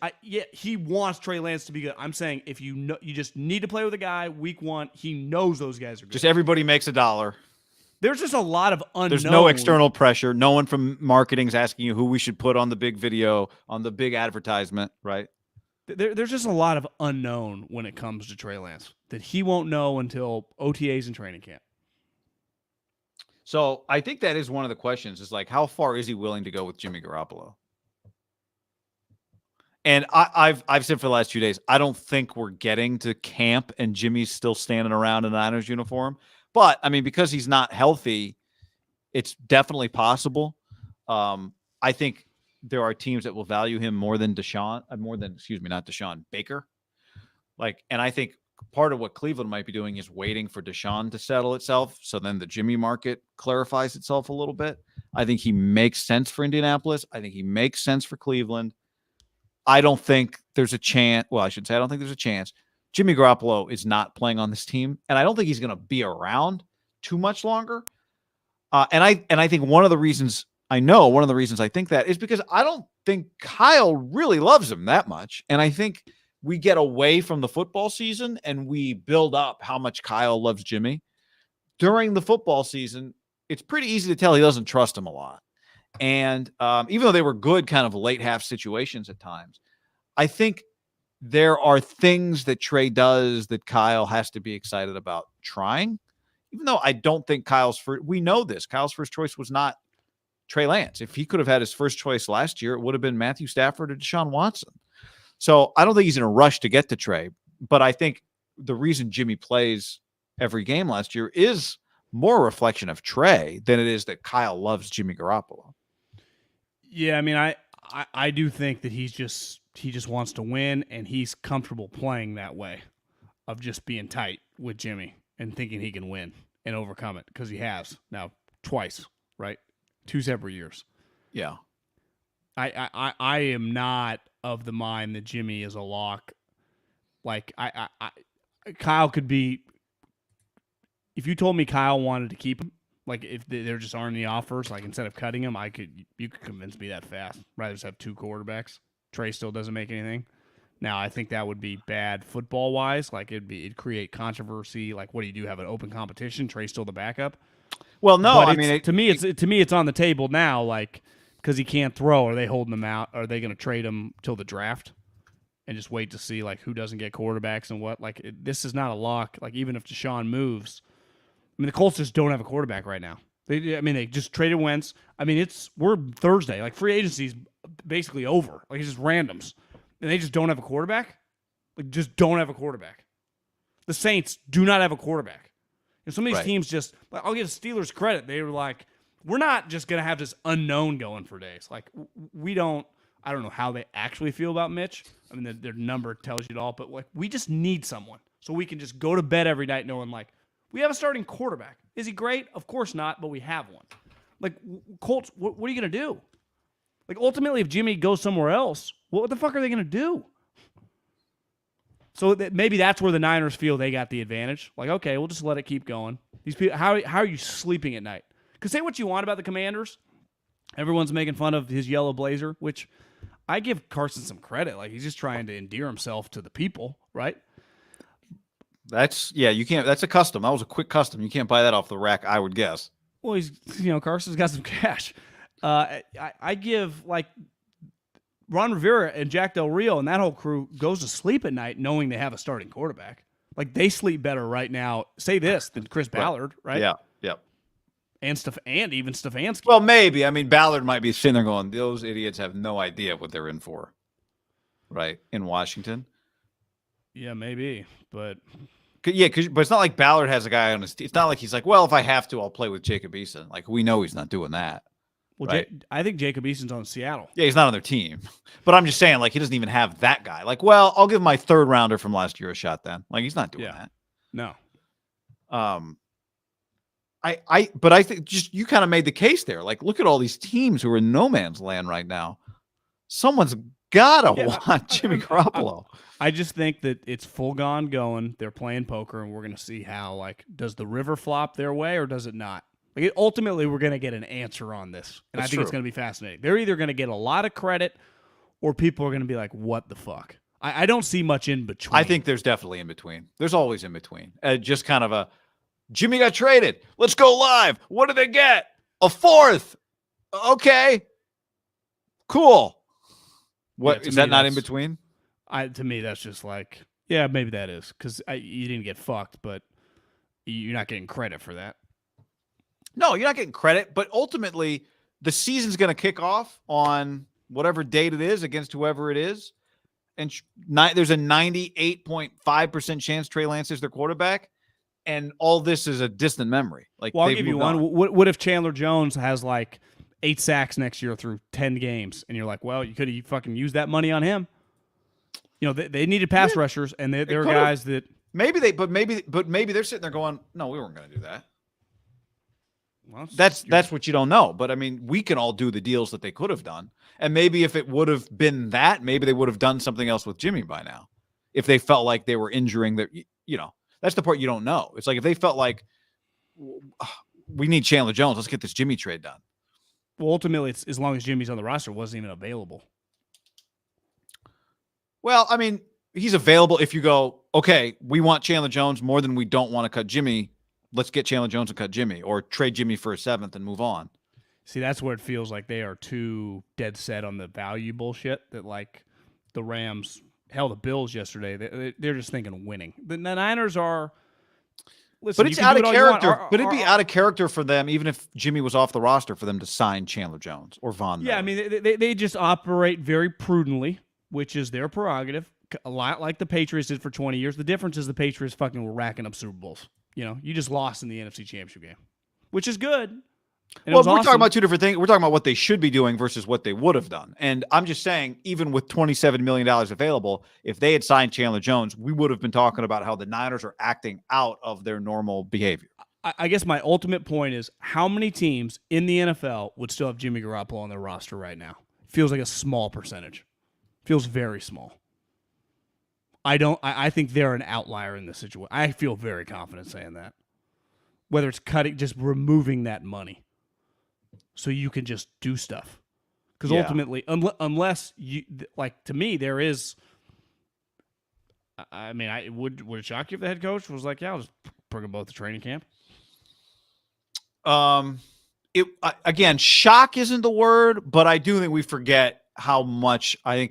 B: he wants Trey Lance to be good. I'm saying if you just need to play with a guy week one, he knows those guys are good.
A: Just everybody makes $1.
B: There's just a lot of unknown.
A: There's no external pressure. No one from marketing's asking you who we should put on the big video, on the big advertisement, right?
B: There's just a lot of unknown when it comes to Trey Lance that he won't know until OTAs and training camp.
A: So I think that is one of the questions is like, how far is he willing to go with Jimmy Garoppolo? And I've said for the last 2 days, I don't think we're getting to camp and Jimmy's still standing around in the Niners uniform. But I mean, because he's not healthy, it's definitely possible. I think there are teams that will value him more than Deshaun Baker. And I think part of what Cleveland might be doing is waiting for Deshaun to settle itself. So then the Jimmy market clarifies itself a little bit. I think he makes sense for Indianapolis. I think he makes sense for Cleveland. I don't think there's a chance. Well, I should say, I don't think there's a chance. Jimmy Garoppolo is not playing on this team, and I don't think he's going to be around too much longer. And I think one of the reasons I think that is because I don't think Kyle really loves him that much. And I think we get away from the football season and we build up how much Kyle loves Jimmy. During the football season, it's pretty easy to tell he doesn't trust him a lot. And even though they were good kind of late half situations at times, I think there are things that Trey does that Kyle has to be excited about trying. Even though I don't think we know this, Kyle's first choice was not Trey Lance. If he could have had his first choice last year, it would have been Matthew Stafford or Deshaun Watson. So I don't think he's in a rush to get to Trey, but I think the reason Jimmy plays every game last year is more a reflection of Trey than it is that Kyle loves Jimmy Garoppolo.
B: Yeah, I mean, I do think that he just wants to win, and he's comfortable playing that way, of just being tight with Jimmy and thinking he can win and overcome it, because he has now twice, right? 2 separate years.
A: Yeah.
B: I am not of the mind that Jimmy is a lock. Like Kyle could be. If you told me Kyle wanted to keep him, like if there just aren't any offers, like instead of cutting him, you could convince me that fast. Rather just have 2 quarterbacks. Trey still doesn't make anything. Now I think that would be bad football wise. Like it'd create controversy. Like what do you do? Have an open competition? Trey's still the backup.
A: Well, no,
B: but
A: I mean,
B: to me it's on the table now. Like because he can't throw, are they holding him out? Are they going to trade him till the draft and just wait to see like who doesn't get quarterbacks and what? Like this is not a lock. Like even if Deshaun moves. I mean, the Colts just don't have a quarterback right now. They just traded Wentz. I mean, we're Thursday. Like, free agency's basically over. Like, it's just randoms. And they just don't have a quarterback? Like, just don't have a quarterback. The Saints do not have a quarterback. And some of these teams just, like, I'll give the Steelers credit. They were like, we're not just going to have this unknown going for days. Like, I don't know how they actually feel about Mitch. I mean, their number tells you it all. But, like, we just need someone. So we can just go to bed every night knowing, like, we have a starting quarterback. Is he great? Of course not, but we have one. Like, Colts, what are you going to do? Like, ultimately, if Jimmy goes somewhere else, what the fuck are they going to do? So maybe that's where the Niners feel they got the advantage. Like, okay, we'll just let it keep going. These people, how are you sleeping at night? Because say what you want about the Commanders. Everyone's making fun of his yellow blazer, which I give Carson some credit. Like, he's just trying to endear himself to the people, right?
A: You can't. That's a custom. That was a quick custom. You can't buy that off the rack, I would guess.
B: Well, Carson's got some cash. I give like Ron Rivera and Jack Del Rio and that whole crew goes to sleep at night knowing they have a starting quarterback. Like they sleep better right now. Say this than Chris Ballard, right?
A: Yeah. Yep.
B: And even Stefanski.
A: Well, maybe. I mean, Ballard might be sitting there going, "Those idiots have no idea what they're in for," right? In Washington.
B: Yeah, maybe, but.
A: Yeah, but it's not like Ballard has a guy on his team. It's not like he's like, well, if I have to, I'll play with Jacob Eason. Like, we know he's not doing that.
B: Well,
A: right?
B: I think Jacob Eason's on Seattle.
A: Yeah, he's not on their team. But I'm just saying, like, he doesn't even have that guy. Like, well, I'll give my 3rd rounder from last year a shot then. Like, he's not doing that.
B: No.
A: But I think just you kind of made the case there. Like, look at all these teams who are in no man's land right now. Someone's gotta want Jimmy Garoppolo.
B: I just think that it's full gone going. They're playing poker, and we're going to see how, like, does the river flop their way or does it not? Like, ultimately, we're going to get an answer on this, and I think it's going to be fascinating. They're either going to get a lot of credit or people are going to be like, what the fuck? I don't see much in between.
A: I think there's definitely in between. There's always in between. Just kind of a, Jimmy got traded. Let's go live. What did they get? A 4th. Okay. Cool. What is that not in between?
B: To me, that's just like, yeah, maybe that is because you didn't get fucked, but you're not getting credit for that.
A: No, you're not getting credit, but ultimately the season's going to kick off on whatever date it is against whoever it is, and there's a 98.5% chance Trey Lance is their quarterback, and all this is a distant memory. Like,
B: well, I'll give you one. What if Chandler Jones has like 8 sacks next year through 10 games, and you're like, well, you could have fucking used that money on him. You know, they needed pass rushers, and there are guys that
A: maybe they're sitting there going, no, we weren't going to do that.
B: Well,
A: that's what you don't know. But I mean, we can all do the deals that they could have done, and maybe if it would have been that, maybe they would have done something else with Jimmy by now. If they felt like they were injuring their, that's the part you don't know. It's like if they felt like we need Chandler Jones. Let's get this Jimmy trade done.
B: Well, ultimately, it's as long as Jimmy's on the roster, wasn't even available.
A: Well, I mean, he's available if you go, okay, we want Chandler Jones more than we don't want to cut Jimmy. Let's get Chandler Jones and cut Jimmy, or trade Jimmy for a 7th and move on.
B: See, that's where it feels like they are too dead set on the value bullshit that, like, the Rams, hell, the Bills yesterday, they're just thinking winning. The Niners are, listen,
A: but it's out of character. But it'd be out of character for them, even if Jimmy was off the roster, for them to sign Chandler Jones or Von Miller.
B: Yeah, I mean, they just operate very prudently, which is their prerogative, a lot like the Patriots did for 20 years. The difference is the Patriots fucking were racking up Super Bowls. You know, you just lost in the NFC Championship game, which is good. And
A: well, we're talking about two different things. We're talking about what they should be doing versus what they would have done. And I'm just saying, even with $27 million available, if they had signed Chandler Jones, we would have been talking about how the Niners are acting out of their normal behavior.
B: I guess my ultimate point is, how many teams in the NFL would still have Jimmy Garoppolo on their roster right now? Feels like a small percentage. Feels very small. I think they're an outlier in this situation. I feel very confident saying that. Whether it's just removing that money so you can just do stuff. Because ultimately, unless you, like, to me, there is, I mean, would it shock you if the head coach was like, yeah, I'll just bring them both to training camp?
A: Again, shock isn't the word, but I do think we forget how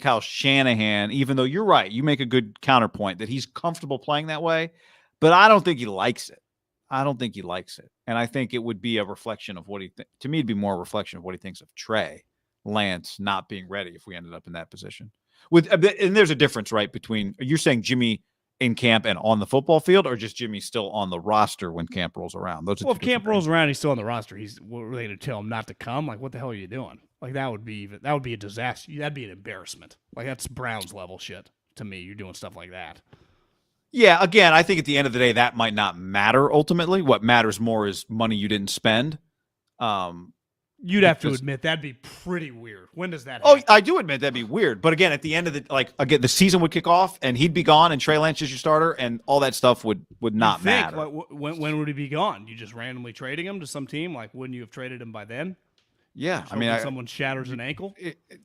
A: Kyle Shanahan, even though you're right, you make a good counterpoint that he's comfortable playing that way, but I don't think he likes it. And I think it would be a reflection of what to me, it'd be more a reflection of what he thinks of Trey Lance not being ready if we ended up in that position. And there's a difference, right, between, you're saying Jimmy in camp and on the football field, or just Jimmy still on the roster when camp rolls around?
B: Well, if camp rolls around, he's still on the roster. We're ready to tell him not to come. Like, what the hell are you doing? Like, that would be a disaster. That'd be an embarrassment. Like, that's Browns level shit to me. You're doing stuff like that.
A: Yeah, again, I think at the end of the day, that might not matter ultimately. What matters more is money you didn't spend.
B: You'd have to admit that'd be pretty weird. When does that happen?
A: Oh, I do admit that'd be weird. But again, at the end of the season would kick off and he'd be gone and Trey Lance is your starter and all that stuff would not matter.
B: Like, when would he be gone? You just randomly trading him to some team? Like, wouldn't you have traded him by then?
A: Yeah,
B: I mean, someone shatters an ankle.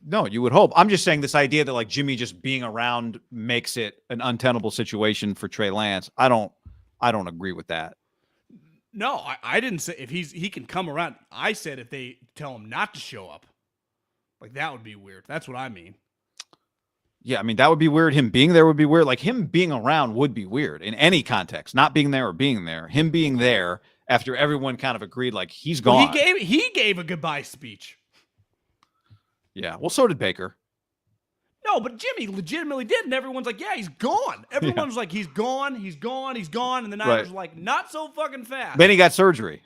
A: No, you would hope. I'm just saying this idea that like Jimmy just being around makes it an untenable situation for Trey Lance. I don't agree with that.
B: No, I didn't say if he can come around. I said if they tell him not to show up, like that would be weird. That's what I mean.
A: Yeah, I mean that would be weird. Him being there would be weird. Like him being around would be weird in any context. Not being there or being there. Him being there after everyone kind of agreed, like he's gone.
B: Well, he gave a goodbye speech.
A: Yeah, well, so did Baker.
B: No, but Jimmy legitimately did, and everyone's like, yeah, he's gone. Everyone's like, he's gone, and the Niners were like, not so fucking fast.
A: Then he got surgery.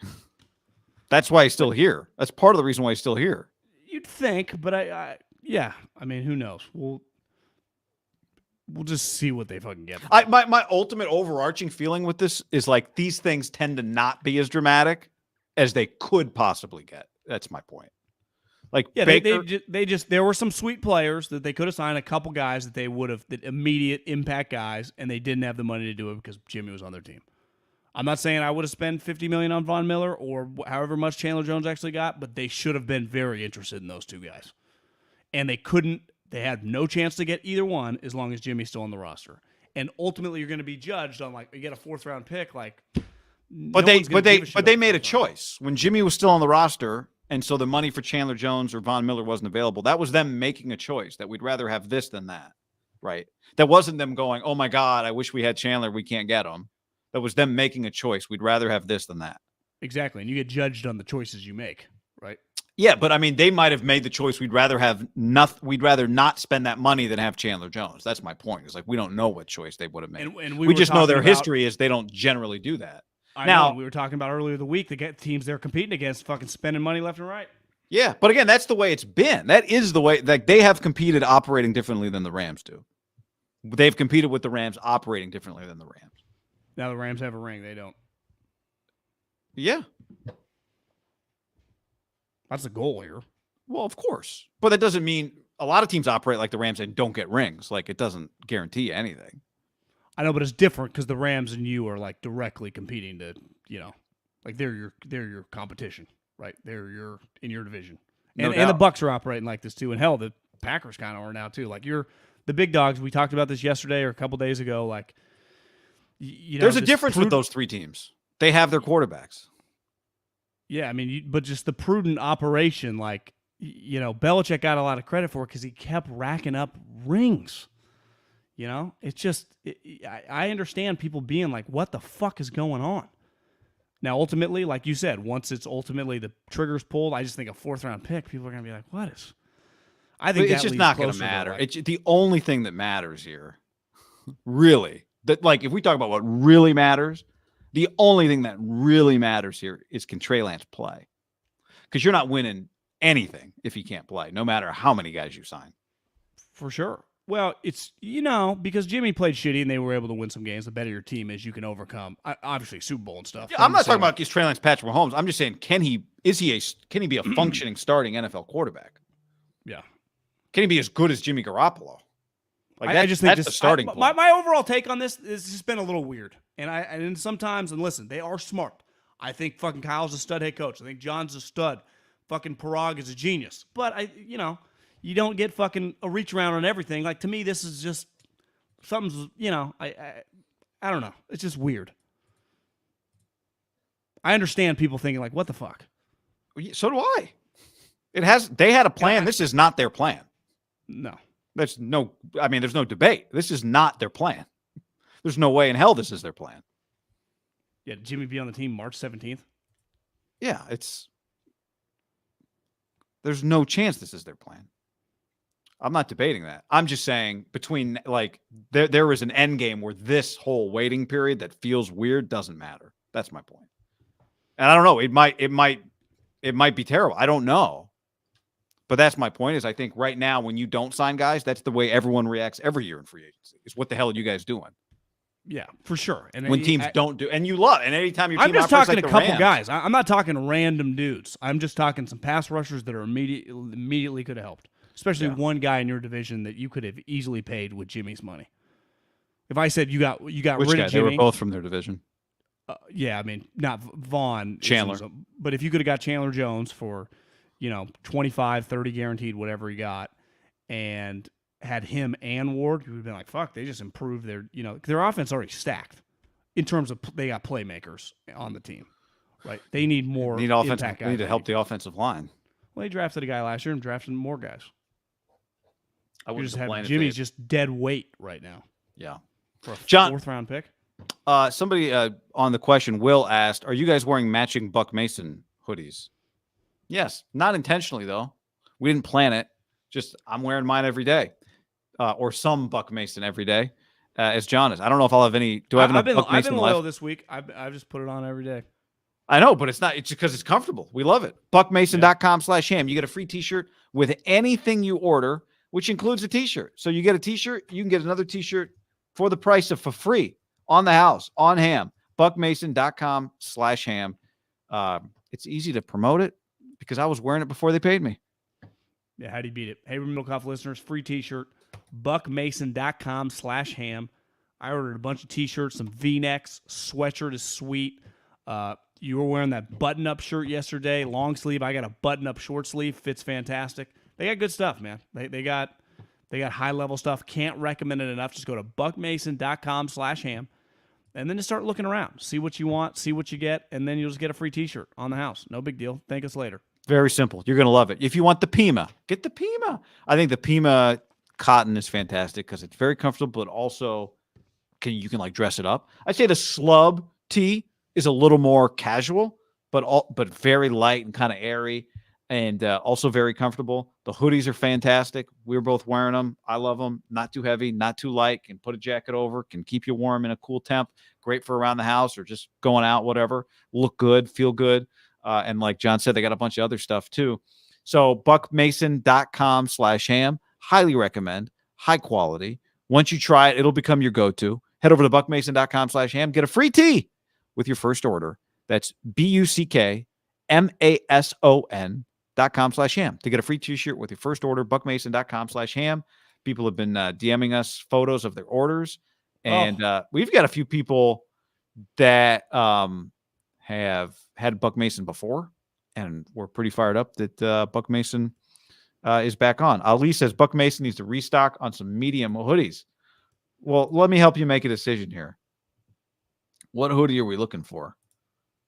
A: That's why he's still here. That's part of the reason why he's still here.
B: You'd think, but I mean, who knows? We'll just see what they fucking get.
A: My ultimate overarching feeling with this is like these things tend to not be as dramatic as they could possibly get. That's my point. Like,
B: yeah,
A: Baker,
B: they just there were some sweet players that they could have signed, a couple guys that they would have, that immediate impact guys, and they didn't have the money to do it because Jimmy was on their team. I'm not saying I would have spent $50 million on Von Miller or however much Chandler Jones actually got, but they should have been very interested in those two guys, and they couldn't. They had no chance to get either one as long as Jimmy's still on the roster. And ultimately, you're going to be judged on like you get a 4th round pick, like.
A: But they made a choice when Jimmy was still on the roster. And so the money for Chandler Jones or Von Miller wasn't available. That was them making a choice that we'd rather have this than that, right? That wasn't them going, oh, my God, I wish we had Chandler. We can't get him. That was them making a choice. We'd rather have this than that.
B: Exactly. And you get judged on the choices you make, right?
A: Yeah, but I mean, they might have made the choice. We'd rather have nothing. We'd rather not spend that money than have Chandler Jones. That's my point. It's like we don't know what choice they would have made.
B: And
A: we just know their history is they don't generally do that.
B: I know, we were talking about earlier the week, the teams they're competing against fucking spending money left and right.
A: Yeah, but again, that's the way it's been. That is the way, like they have competed operating differently than the Rams do. They've competed with the Rams operating differently than the Rams.
B: Now the Rams have a ring. They don't.
A: Yeah.
B: That's the goal here.
A: Well, of course. But that doesn't mean a lot of teams operate like the Rams and don't get rings. Like it doesn't guarantee you anything.
B: I know, but it's different because the Rams and you are like directly competing to, Like they're your competition, right? They're in your division.
A: No
B: And the
A: doubt.
B: Bucs are operating like this too. And hell, the Packers kind of are now too. Like the big dogs. We talked about this yesterday or a couple days ago. Like,
A: There's a difference with those three teams. They have their quarterbacks.
B: Yeah, I mean, but just the prudent operation, like, Belichick got a lot of credit for it because he kept racking up rings. It's just, I understand people being like, what the fuck is going on? Now, ultimately, like you said, once it's ultimately the trigger's pulled, I just think a 4th-round pick, people are going to be like, what is? I think
A: it's just not going to matter. It's the only thing that matters here, really. That, like, if we talk about what really matters, the only thing that really matters here is can Trey Lance play? Because you're not winning anything if he can't play, no matter how many guys you sign.
B: For sure. Well, it's, because Jimmy played shitty and they were able to win some games, the better your team is, you can overcome, obviously, Super Bowl and stuff.
A: Yeah, I'm not talking about is Trey Lance Patrick Mahomes. I'm just saying, can he be a functioning starting NFL quarterback?
B: Yeah.
A: Can he be as good as Jimmy Garoppolo? Like
B: I just think
A: that's the starting point.
B: My overall take on this is just been a little weird. And sometimes, and listen, they are smart. I think fucking Kyle's a stud head coach. I think John's a stud. Fucking Parag is a genius. But you don't get fucking a reach around on everything. Like, to me, this is just something's, I don't know. It's just weird. I understand people thinking like, what the fuck?
A: So do I. They had a plan. This is not their plan.
B: No.
A: There's no debate. This is not their plan. There's no way in hell this is their plan.
B: Yeah, did Jimmy be on the team March 17th?
A: Yeah, there's no chance this is their plan. I'm not debating that. I'm just saying between, like, there is an end game where this whole waiting period that feels weird doesn't matter. That's my point. And I don't know. It might be terrible. I don't know. But that's my point, is I think right now when you don't sign guys, that's the way everyone reacts every year in free agency. Is what the hell are you guys doing?
B: Yeah, for sure. And
A: when teams don't do, and you love, and anytime your team
B: I'm just talking
A: like
B: a couple
A: Rams,
B: guys. I'm not talking random dudes. I'm just talking some pass rushers that are immediately could have helped. Especially one guy in your division that you could have easily paid with Jimmy's money. If I said you got
A: which
B: rid
A: guy?
B: of Jimmy,
A: They were both from their division.
B: Yeah, I mean, not Vaughn.
A: Chandler.
B: But if you could have got Chandler Jones for, 25, 30 guaranteed, whatever he got, and had him and Ward, you would have been like, fuck, they just improved their offense already stacked in terms of they got playmakers on the team, right? They need more impact guys.
A: Need to help the offensive line.
B: Well, they drafted a guy last year and drafted more guys.
A: Jimmy's
B: Jimmy's just dead weight right now.
A: Yeah.
B: For a
A: John,
B: 4th-round pick.
A: Somebody on the question, Will asked, are you guys wearing matching Buck Mason hoodies? Yes. Not intentionally, though. We didn't plan it. Just I'm wearing mine every day. Or some Buck Mason every day, as John is. I don't know if I'll have any. Do I have enough Buck Mason
B: I've been loyal
A: left?
B: this week. I've just put it on every day.
A: I know, but it's not. It's because it's comfortable. We love it. Buckmason.com/ham. You get a free T-shirt with anything you order, which includes a T-shirt. So you get a T-shirt, you can get another T-shirt for the price of for free on the house, on Ham. Buckmason.com/ham. It's easy to promote it because I was wearing it before they paid me.
B: Yeah, how do you beat it? Haberman Middlekauff listeners, free T-shirt, buckmason.com/ham. I ordered a bunch of T-shirts, some V-necks, sweatshirt is sweet. You were wearing that button-up shirt yesterday, long sleeve. I got a button-up short sleeve, fits fantastic. They got good stuff, man. They got high-level stuff. Can't recommend it enough. Just go to buckmason.com/ham, and then just start looking around. See what you want, see what you get, and then you'll just get a free T-shirt on the house. No big deal. Thank us later.
A: Very simple. You're going to love it. If you want the Pima, get the Pima. I think the Pima cotton is fantastic because it's very comfortable, but also you can like dress it up. I'd say the Slub tee is a little more casual, but very light and kind of airy, and also very comfortable. The hoodies are fantastic. We're both wearing them. I love them. Not too heavy, not too light. Can put a jacket over. Can keep you warm in a cool temp. Great for around the house or just going out, whatever. Look good, feel good. And like John said, they got a bunch of other stuff too. So buckmason.com/ham. Highly recommend. High quality. Once you try it, it'll become your go-to. Head over to buckmason.com/ham. Get a free tee with your first order. That's buckmason.com/ham to get a free T-shirt with your first order. Buckmason.com/ham. People have been DMing us photos of their orders. And we've got a few people that have had Buck Mason before, and we're pretty fired up that Buck Mason is back on. Ali says Buck Mason needs to restock on some medium hoodies. Well, let me help you make a decision here. What hoodie are we looking for?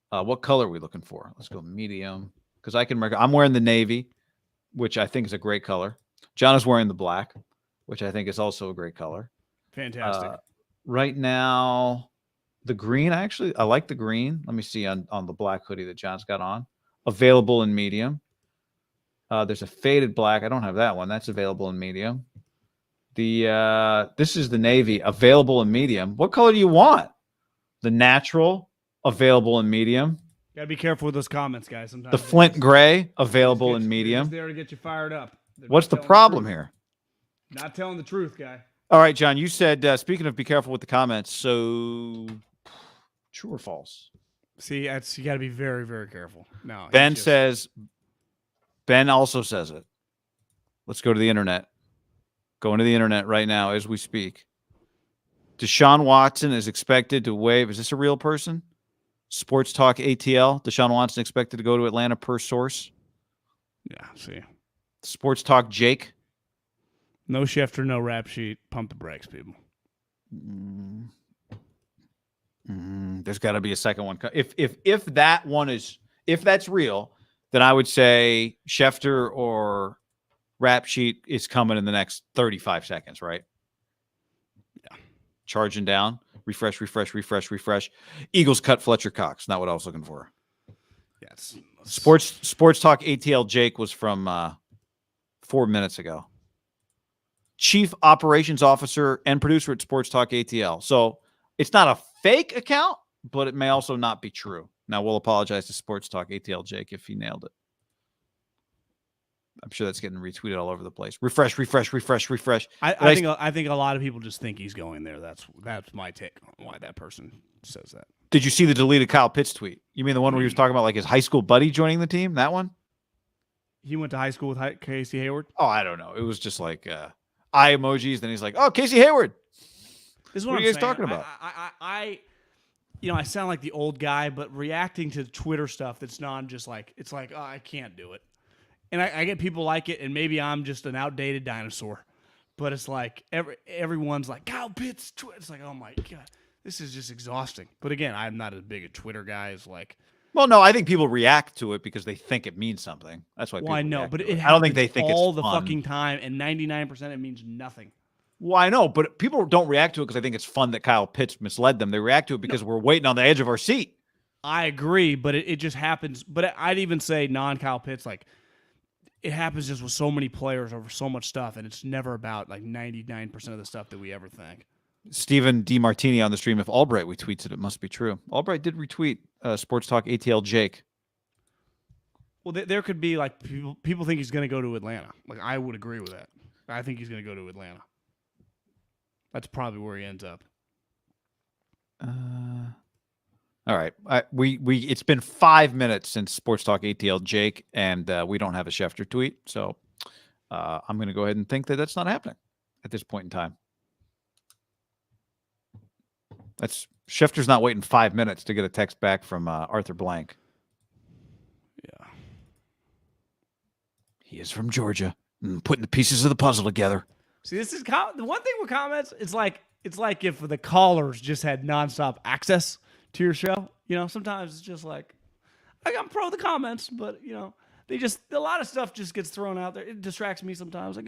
A: What color are we looking for? Let's go medium, because I'm wearing the navy, which I think is a great color. John is wearing the black, which I think is also a great color.
B: Fantastic.
A: Right now, the green, I like the green. Let me see on the black hoodie that John's got on. Available in medium. There's a faded black. I don't have that one. That's available in medium. This is the navy, available in medium. What color do you want? The natural, available in medium.
B: Gotta be careful with those comments, guys. Sometimes
A: the Flint gray, available in medium.
B: There to get you fired up.
A: What's the problem here?
B: Not telling the truth, guy.
A: All right, John, you said, speaking of be careful with the comments, so true or false?
B: See, you got to be very, very careful. No,
A: Ben also says it. Let's go to the internet. Going to the internet right now as we speak. Deshaun Watson is expected to waive. Is this a real person? Sports Talk ATL. Deshaun Watson expected to go to Atlanta per source.
B: Yeah, see.
A: Sports Talk Jake.
B: No Schefter, no rap sheet. Pump the brakes, people.
A: There's got to be a second one. If that one if that's real, then I would say Schefter or rap sheet is coming in the next 35 seconds, right?
B: Yeah.
A: Charging down. Refresh. Eagles cut Fletcher Cox. Not what I was looking for.
B: Yes.
A: Sports Talk ATL Jake was from 4 minutes ago. Chief Operations Officer and producer at Sports Talk ATL. So it's not a fake account, but it may also not be true. Now we'll apologize to Sports Talk ATL Jake if he nailed it. I'm sure that's getting retweeted all over the place. Refresh.
B: I think a lot of people just think he's going there. That's my take on why that person says that.
A: Did you see the deleted Kyle Pitts tweet? You mean the one where he was talking about like his high school buddy joining the team? That one?
B: He went to high school with Casey Hayward?
A: Oh, I don't know. It was just like eye emojis. Then he's like, "Oh, Casey Hayward."
B: This is
A: what are you guys talking about?
B: I sound like the old guy, but reacting to Twitter stuff that's not just like, it's like, oh, I can't do it. And I get people like it, and maybe I'm just an outdated dinosaur. But it's like everyone's like, Kyle Pitts. It's like, oh my God, this is just exhausting. But again, I'm not as big a Twitter guy as like.
A: Well, no, I think people react to it because they think it means something. That's why.
B: Well, I know, but
A: I don't think they think
B: all
A: it's
B: the
A: fun.
B: fucking time, and 99% it means nothing.
A: Well, I know, but people don't react to it because I think it's fun that Kyle Pitts misled them. They react to it because we're waiting on the edge of our seat.
B: I agree, but it just happens. But I'd even say non-Kyle Pitts, like, it happens just with so many players over so much stuff, and it's never about like 99% of the stuff that we ever think.
A: Stephen DiMartini on the stream. If Albright retweets it, it must be true. Albright did retweet Sports Talk ATL Jake.
B: Well, there could be like people think he's going to go to Atlanta. Like, I would agree with that. I think he's going to go to Atlanta. That's probably where he ends up.
A: All right. It's been 5 minutes since Sports Talk ATL Jake, and we don't have a Schefter tweet. So I'm going to go ahead and think that that's not happening at this point in time. Schefter's not waiting 5 minutes to get a text back from Arthur Blank.
B: Yeah.
A: He is from Georgia. Putting the pieces of the puzzle together.
B: See, this is the one thing with comments. It's like if the callers just had nonstop access to your show. You know, sometimes it's just like I'm pro the comments, but you know, a lot of stuff just gets thrown out there. It distracts me sometimes.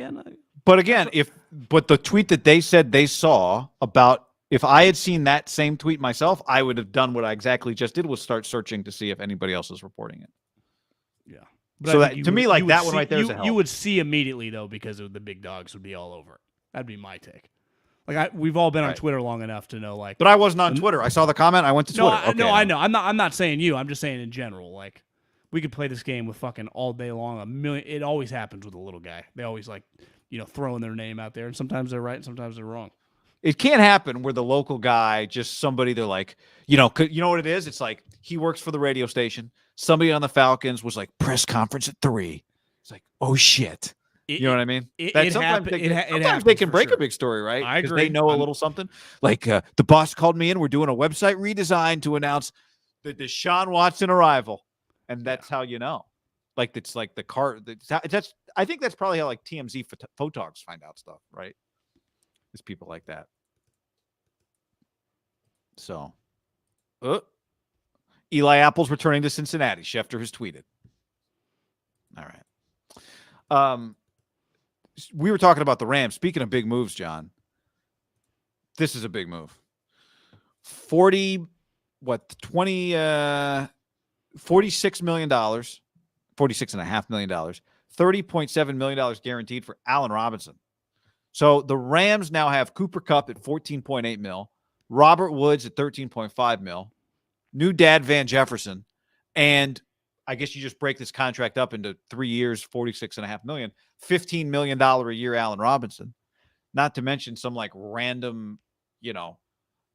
A: But the tweet that they said they saw about, if I had seen that same tweet myself, I would have done what I exactly just did, was start searching to see if anybody else is reporting it.
B: Yeah.
A: But so that, to me, like that one right there is a help.
B: You would see immediately, though, because of the big dogs would be all over it. That'd be my take. Like we've all been on Twitter long enough to know, like.
A: But I wasn't on Twitter. I saw the comment. I went to Twitter.
B: I know. I'm not saying you. I'm just saying in general. Like, we could play this game with fucking all day long. It always happens with a little guy. They always throwing their name out there, and sometimes they're right, and sometimes they're wrong.
A: It can't happen where the local guy, just somebody, they're like, you know what it is? It's like he works for the radio station. Somebody on the Falcons was like, press conference at 3. It's like, oh shit. You know what I mean? Sometimes they can break a big story, right?
B: I agree.
A: They know a little something. Like the boss called me in. We're doing a website redesign to announce The Deshaun Watson arrival, and that's how you know. Like it's like the car. That's I think that's probably how like TMZ photogs find out stuff, right? It's people like that. So, Eli Apple's returning to Cincinnati. Schefter has tweeted. All right. We were talking about the Rams. Speaking of big moves, John, this is a big move. 46 million dollars, $46.5 million, $30.7 million guaranteed for Allen Robinson. So the Rams now have Cooper Kupp at 14.8 mil, Robert Woods at 13.5 mil, new dad Van Jefferson, and I guess you just break this contract up into 3 years, $46.5 million, $15 million a year Allen Robinson. Not to mention some like random,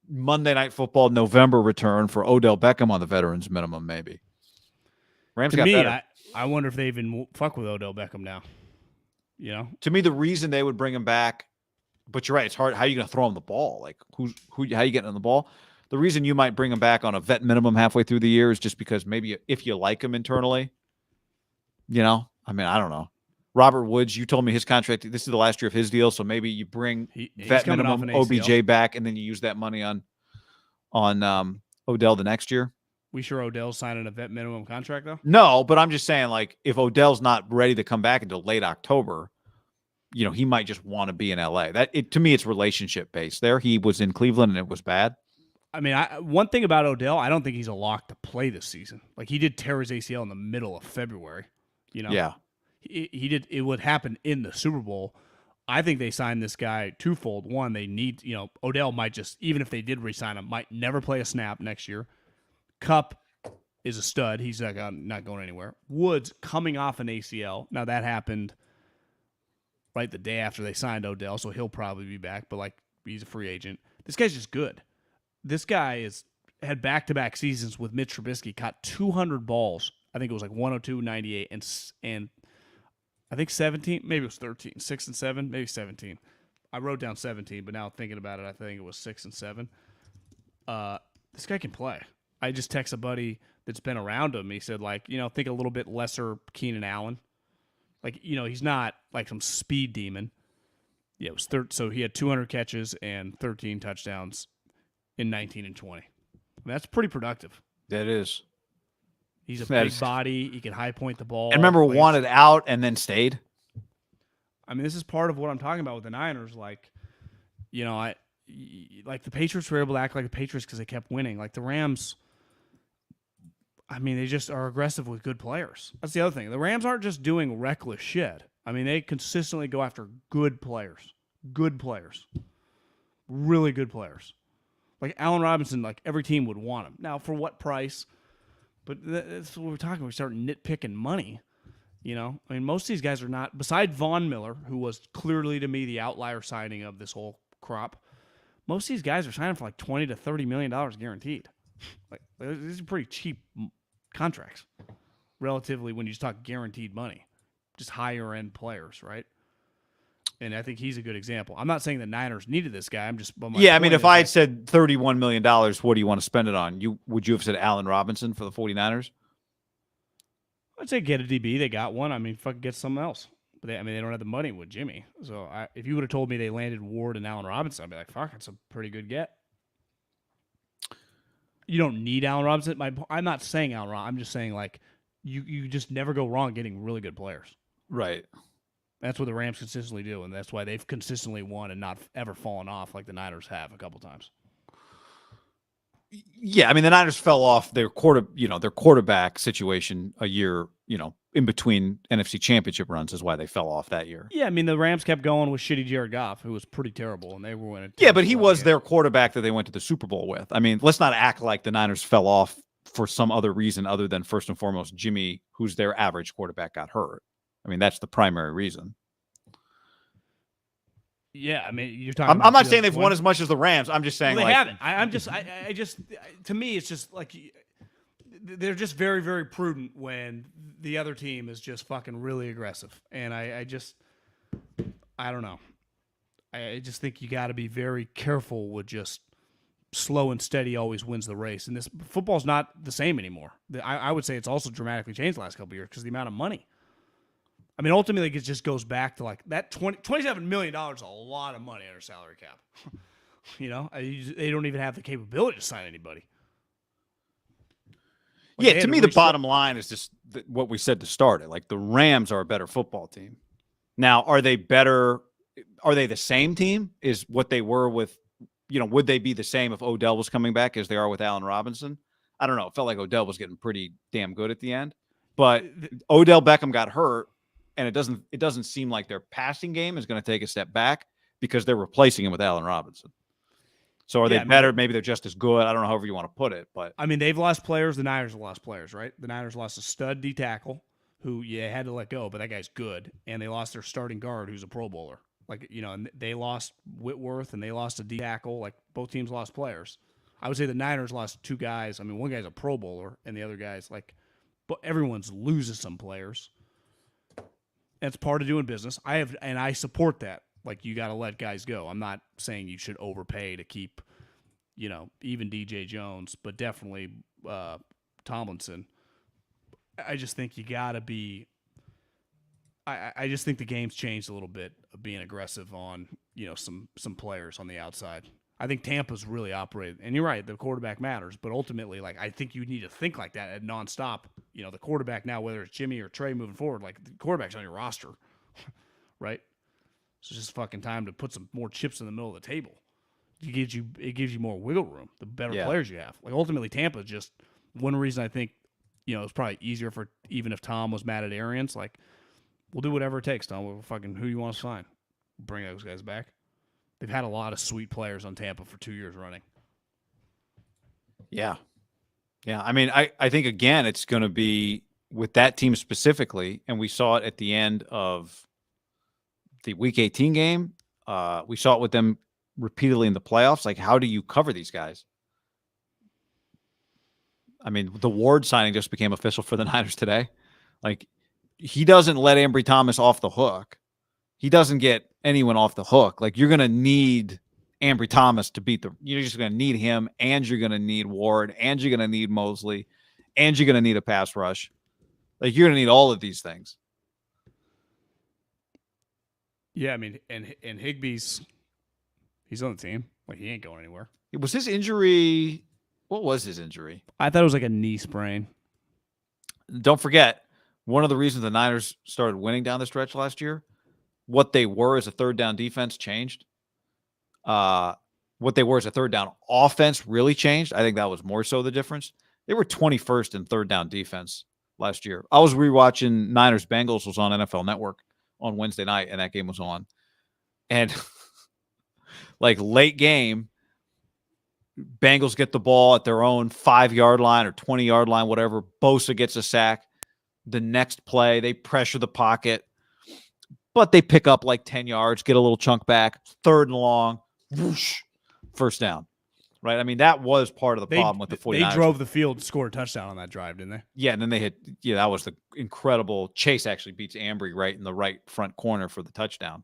A: Monday Night Football November return for Odell Beckham on the veterans minimum, maybe. Rams got better.
B: I wonder if they even fuck with Odell Beckham now.
A: To me, the reason they would bring him back, but you're right, it's hard. How are you going to throw him the ball? Like how are you getting on the ball? The reason you might bring him back on a vet minimum halfway through the year is just because maybe if you like him internally, I don't know. Robert Woods, you told me his contract, this is the last year of his deal, so maybe you bring vet minimum OBJ back, and then you use that money on Odell the next year.
B: We sure Odell's signing a vet minimum contract, though?
A: No, but I'm just saying, like, if Odell's not ready to come back until late October, he might just want to be in LA. To me, it's relationship-based there. He was in Cleveland, and it was bad.
B: I mean, one thing about Odell, I don't think he's a lock to play this season. Like, he did tear his ACL in the middle of February,
A: Yeah.
B: He did. It would happen in the Super Bowl. I think they signed this guy twofold. One, they need, Odell might just, even if they did re-sign him, might never play a snap next year. Kupp is a stud. He's not going anywhere. Woods coming off an ACL. Now, that happened right the day after they signed Odell, so he'll probably be back, but, like, he's a free agent. This guy's just good. This guy had back-to-back seasons with Mitch Trubisky, caught 200 balls. I think it was like 102, 98, and I think 17, maybe it was 13, 6 and 7, maybe 17. I wrote down 17, but now thinking about it, I think it was 6 and 7. This guy can play. I just text a buddy that's been around him. He said, like, think a little bit lesser Keenan Allen. Like, he's not like some speed demon. Yeah, it was so he had 200 catches and 13 touchdowns in 19 and 20. That's pretty productive.
A: That is.
B: He's a big body. He can high point the ball.
A: And remember, wanted out and then stayed.
B: I mean, this is part of what I'm talking about with the Niners. Like, like the Patriots were able to act like the Patriots because they kept winning. Like the Rams, I mean, they just are aggressive with good players. That's the other thing. The Rams aren't just doing reckless shit. I mean, they consistently go after good players. Good players. Really good players. Like Allen Robinson, like every team would want him. Now, for what price? But that's what we're talking about. We start nitpicking money. I mean, most of these guys are not, besides Von Miller, who was clearly to me the outlier signing of this whole crop, most of these guys are signing for like $20 to $30 million guaranteed. Like these are pretty cheap contracts, relatively, when you just talk guaranteed money. Just higher end players, right? And I think he's a good example. I'm not saying the Niners needed this guy. I'm just
A: I mean, if I had said $31 million, what do you want to spend it on? Would you have said Allen Robinson for the 49ers?
B: I'd say get a DB. They got one. I mean, fucking get something else. But they don't have the money with Jimmy. So if you would have told me they landed Ward and Allen Robinson, I'd be like, fuck, that's a pretty good get. You don't need Allen Robinson. I'm not saying Allen Robinson. I'm just saying, like, you just never go wrong getting really good players.
A: Right.
B: That's what the Rams consistently do, and that's why they've consistently won and not ever fallen off like the Niners have a couple times.
A: Yeah, I mean, the Niners fell off their quarterback situation a year, in between NFC Championship runs is why they fell off that year.
B: Yeah, I mean, the Rams kept going with shitty Jared Goff, who was pretty terrible, and they were winning.
A: Yeah, but he was their quarterback that they went to the Super Bowl with. I mean, let's not act like the Niners fell off for some other reason other than, first and foremost, Jimmy, who's their average quarterback, got hurt. I mean, that's the primary reason.
B: Yeah, I mean, you're talking.
A: I'm not saying they've won as much as the Rams. I'm just saying
B: they haven't. I just to me, it's just like they're just very, very prudent when the other team is just fucking really aggressive, and I don't know. I just think you got to be very careful with just slow and steady always wins the race. And this football's not the same anymore. I would say it's also dramatically changed the last couple of years because the amount of money. I mean, ultimately, it just goes back to like that $27 million is a lot of money under salary cap. They don't even have the capability to sign anybody.
A: Like to me, the bottom line is just what we said to start it. Like the Rams are a better football team. Now, are they better? Are they the same team? Is what they were with, would they be the same if Odell was coming back as they are with Allen Robinson? I don't know. It felt like Odell was getting pretty damn good at the end. But Odell Beckham got hurt, and it doesn't seem like their passing game is going to take a step back because they're replacing him with Allen Robinson. So are they better? Maybe they're just as good. I don't know, however you want to put it. But
B: I mean, they've lost players. The Niners have lost players, right? The Niners lost a stud D tackle who had to let go, but that guy's good. And they lost their starting guard who's a Pro Bowler. And they lost Whitworth and they lost a D tackle. Like, both teams lost players. I would say the Niners lost two guys. I mean, one guy's a Pro Bowler and the other guy's but everyone's losing some players. That's part of doing business. I support that. Like, you got to let guys go. I'm not saying you should overpay to keep, even DJ Jones, but definitely Tomlinson. I just think you got to be – I just think the game's changed a little bit of being aggressive on, some players on the outside. I think Tampa's really operated. And you're right, the quarterback matters. But ultimately, I think you need to think like that at nonstop. The quarterback now, whether it's Jimmy or Trey moving forward, the quarterback's on your roster, right? So it's just fucking time to put some more chips in the middle of the table. It gives you more wiggle room, the better players you have. Ultimately, Tampa is just one reason I think, it's probably easier for, even if Tom was mad at Arians, we'll do whatever it takes, Tom. We'll fucking who you want to sign. Bring those guys back. They've had a lot of sweet players on Tampa for 2 years running.
A: Yeah. Yeah. I mean, I think, again, it's going to be with that team specifically, and we saw it at the end of the Week 18 game. We saw it with them repeatedly in the playoffs. How do you cover these guys? I mean, the Ward signing just became official for the Niners today. He doesn't let Ambry Thomas off the hook. He doesn't get anyone off the hook. You're going to need Ambry Thomas to beat you're just going to need him, and you're going to need Ward, and you're going to need Mosley, and you're going to need a pass rush. You're going to need all of these things.
B: Yeah, I mean, and Higbee's he's on the team. He ain't going anywhere.
A: Was his injury? What was his injury?
B: I thought it was a knee sprain.
A: Don't forget, one of the reasons the Niners started winning down the stretch last year, what they were as a third down defense changed. What they were as a third down offense really changed. I think that was more so the difference. They were 21st in third down defense last year. I was rewatching Niners Bengals was on NFL Network on Wednesday night, and that game was on. And late game, Bengals get the ball at their own 5-yard line or 20-yard line, whatever. Bosa gets a sack. The next play, they pressure the pocket, but they pick up 10 yards, get a little chunk back, 3rd and long, whoosh, first down. Right? I mean, that was part of the problem with the 49ers.
B: They drove the field and scored a touchdown on that drive, didn't they?
A: Yeah, and then they hit – that was the incredible – Chase actually beats Ambry right in the right front corner for the touchdown.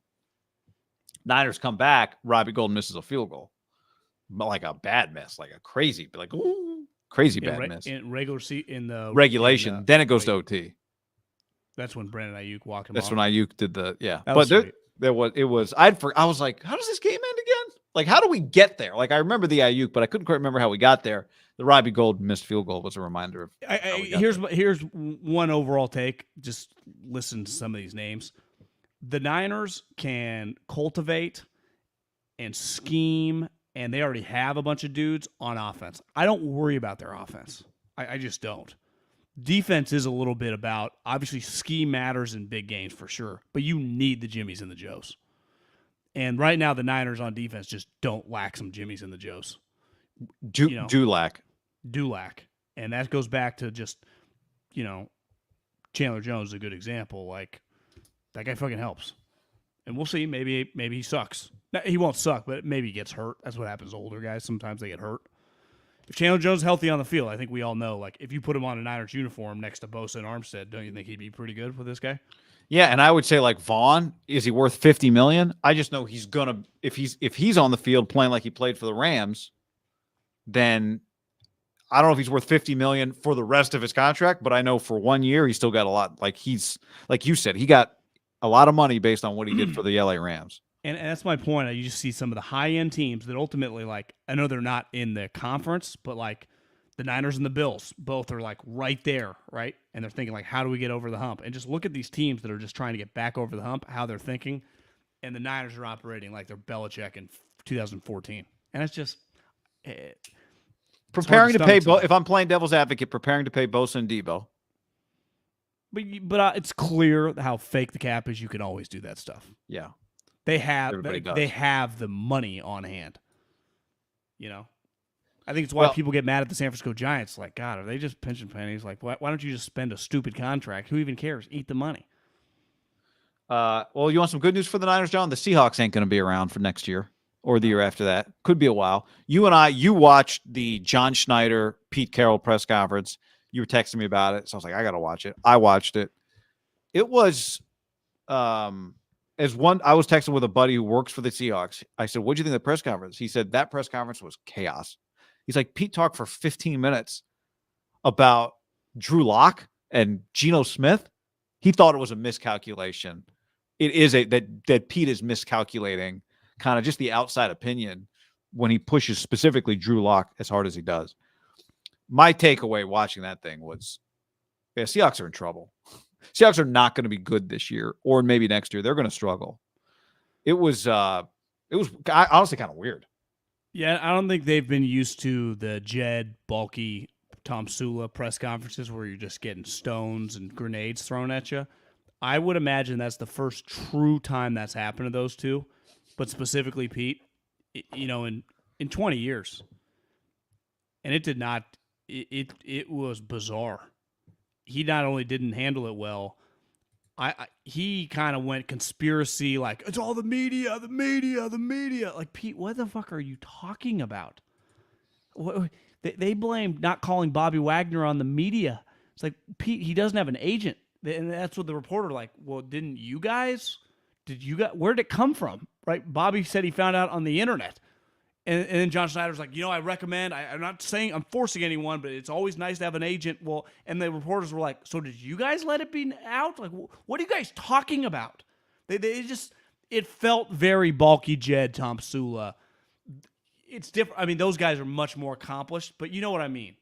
A: Niners come back. Robbie Gould misses a field goal. But a bad miss, a crazy bad miss.
B: In the
A: regulation. Then it goes to OT.
B: That's when Brandon Ayuk walked him off.
A: That's when Ayuk did the –
B: But
A: there was – I was like, how does this game end again? How do we get there? I remember the Ayuk, but I couldn't quite remember how we got there. The Robbie Gould missed field goal was a reminder of
B: here's one overall take. Just listen to some of these names. The Niners can cultivate and scheme, and they already have a bunch of dudes on offense. I don't worry about their offense. I just don't. Defense is a little bit about, obviously, scheme matters in big games for sure, but you need the Jimmies and the Joes. And right now, the Niners on defense just don't lack some Jimmies and the Joes.
A: Do lack.
B: And that goes back to just, Chandler Jones is a good example. That guy fucking helps. And we'll see. Maybe he sucks. No, he won't suck, but maybe he gets hurt. That's what happens to older guys. Sometimes they get hurt. If Chandler Jones is healthy on the field, I think we all know, if you put him on a Niners uniform next to Bosa and Armstead, don't you think he'd be pretty good with this guy?
A: Yeah, and I would say Vaughn, is he worth $50 million? I just know he's gonna if he's on the field playing like he played for the Rams, then I don't know if he's worth $50 million for the rest of his contract, but I know for 1 year he's still got a lot. Like you said, he got a lot of money based on what he did for the LA Rams.
B: And that's my point. You just see some of the high-end teams that ultimately, like, I know they're not in the conference, but like the Niners and the Bills, both are like right there, right? And they're thinking like, how do we get over the hump? And just look at these teams that are just trying to get back over the hump, how they're thinking. And the Niners are operating like they're Belichick in 2014. And it's just
A: preparing to pay. If I'm playing devil's advocate, preparing to pay Bosa and Debo.
B: But it's clear how fake the cap is. You can always do that stuff.
A: Yeah.
B: They have the money on hand. I think it's why people get mad at the San Francisco Giants. Like, God, are they just pinching pennies? Like, why don't you just spend a stupid contract? Who even cares? Eat the money.
A: Well, you want some good news for the Niners, John? The Seahawks ain't going to be around for next year or the year after that. Could be a while. You watched the John Schneider, Pete Carroll press conference. You were texting me about it, so I was like, I got to watch it. I watched it. It was I was texting with a buddy who works for the Seahawks. I said, what'd you think of the press conference? He said that press conference was chaos. He's like, Pete talked for 15 minutes about Drew Lock and Geno Smith. He thought it was a miscalculation. It is that Pete is miscalculating kind of just the outside opinion when he pushes specifically Drew Lock as hard as he does. My takeaway watching that thing was, Seahawks are in trouble. Seahawks are not going to be good this year or maybe next year. They're going to struggle. It was honestly kind of weird.
B: Yeah, I don't think they've been used to the Jed, bulky Tom Sula press conferences where you're just getting stones and grenades thrown at you. I would imagine that's the first true time that's happened to those two, but specifically Pete, in 20 years. And it did not – it was bizarre. He not only didn't handle it well, he kind of went conspiracy, like, it's all the media. Like, Pete, what the fuck are you talking about? They blame not calling Bobby Wagner on the media. It's like, Pete, he doesn't have an agent. And that's what the reporter like, well, didn't you guys? Where did it come from? Right? Bobby said he found out on the internet. And then John Schneider's like, I recommend, I'm not saying I'm forcing anyone, but it's always nice to have an agent. Well, and the reporters were like, so did you guys let it be out? Like, what are you guys talking about? It felt very bulky Jed, Tom Sula. It's different. I mean, those guys are much more accomplished, but you know what I mean.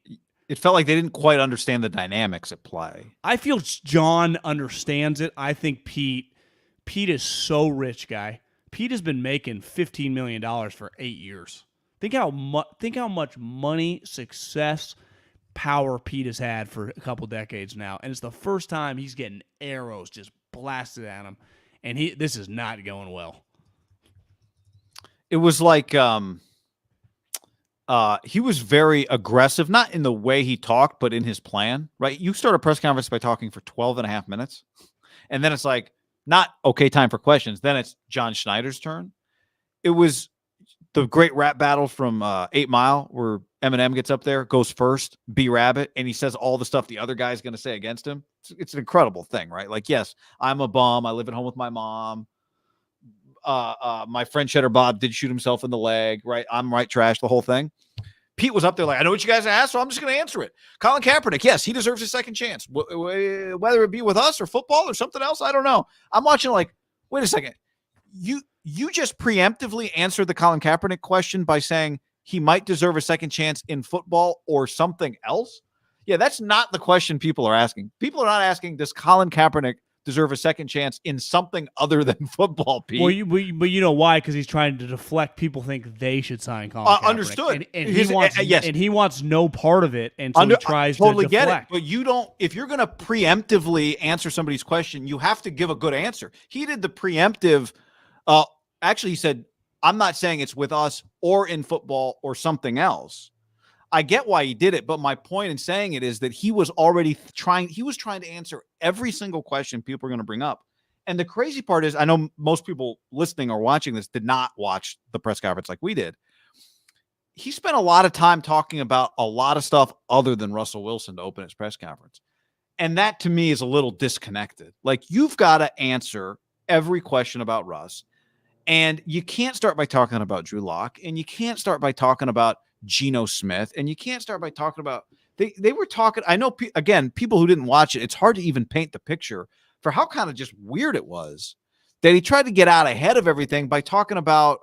A: It felt like they didn't quite understand the dynamics at play.
B: I feel John understands it. I think Pete is so rich, guy. Pete has been making $15 million for 8 years. Think how much money, success, power Pete has had for a couple decades now, and it's the first time he's getting arrows just blasted at him, and this is not going well.
A: It was like he was very aggressive, not in the way he talked, but in his plan. Right? You start a press conference by talking for 12 and a half minutes, and then it's like, not okay, time for questions. Then it's John Schneider's turn. It was the great rap battle from 8 Mile where Eminem gets up there, goes first, B-Rabbit, and he says all the stuff the other guy's going to say against him. It's an incredible thing, right? Like, yes, I'm a bum. I live at home with my mom. My friend Cheddar Bob did shoot himself in the leg, right? I'm right trash, the whole thing. Pete was up there like, I know what you guys asked, so I'm just going to answer it. Colin Kaepernick, yes, he deserves a second chance. Whether it be with us or football or something else, I don't know. I'm watching like, wait a second. You just preemptively answered the Colin Kaepernick question by saying he might deserve a second chance in football or something else? Yeah, that's not the question people are asking. People are not asking, does Colin Kaepernick deserve a second chance in something other than football, Pete?
B: Well, but you know why? Because he's trying to deflect. People think they should sign Colin Kaepernick.
A: Understood.
B: And he wants no part of it, and so he tries to deflect.
A: Get it, but you don't. If you're going to preemptively answer somebody's question, you have to give a good answer. He did the preemptive. Actually, he said, "I'm not saying it's with us or in football or something else." I get why he did it, but my point in saying it is that he was already trying to answer every single question people are going to bring up. And the crazy part is, I know most people listening or watching this did not watch the press conference like we did. He spent a lot of time talking about a lot of stuff other than Russell Wilson to open his press conference. And that to me is a little disconnected. Like, you've got to answer every question about Russ. And you can't start by talking about Drew Lock, and you can't start by talking about Geno Smith. And you can't start by talking about they were talking. I know, again, people who didn't watch it, it's hard to even paint the picture for how kind of just weird it was that he tried to get out ahead of everything by talking about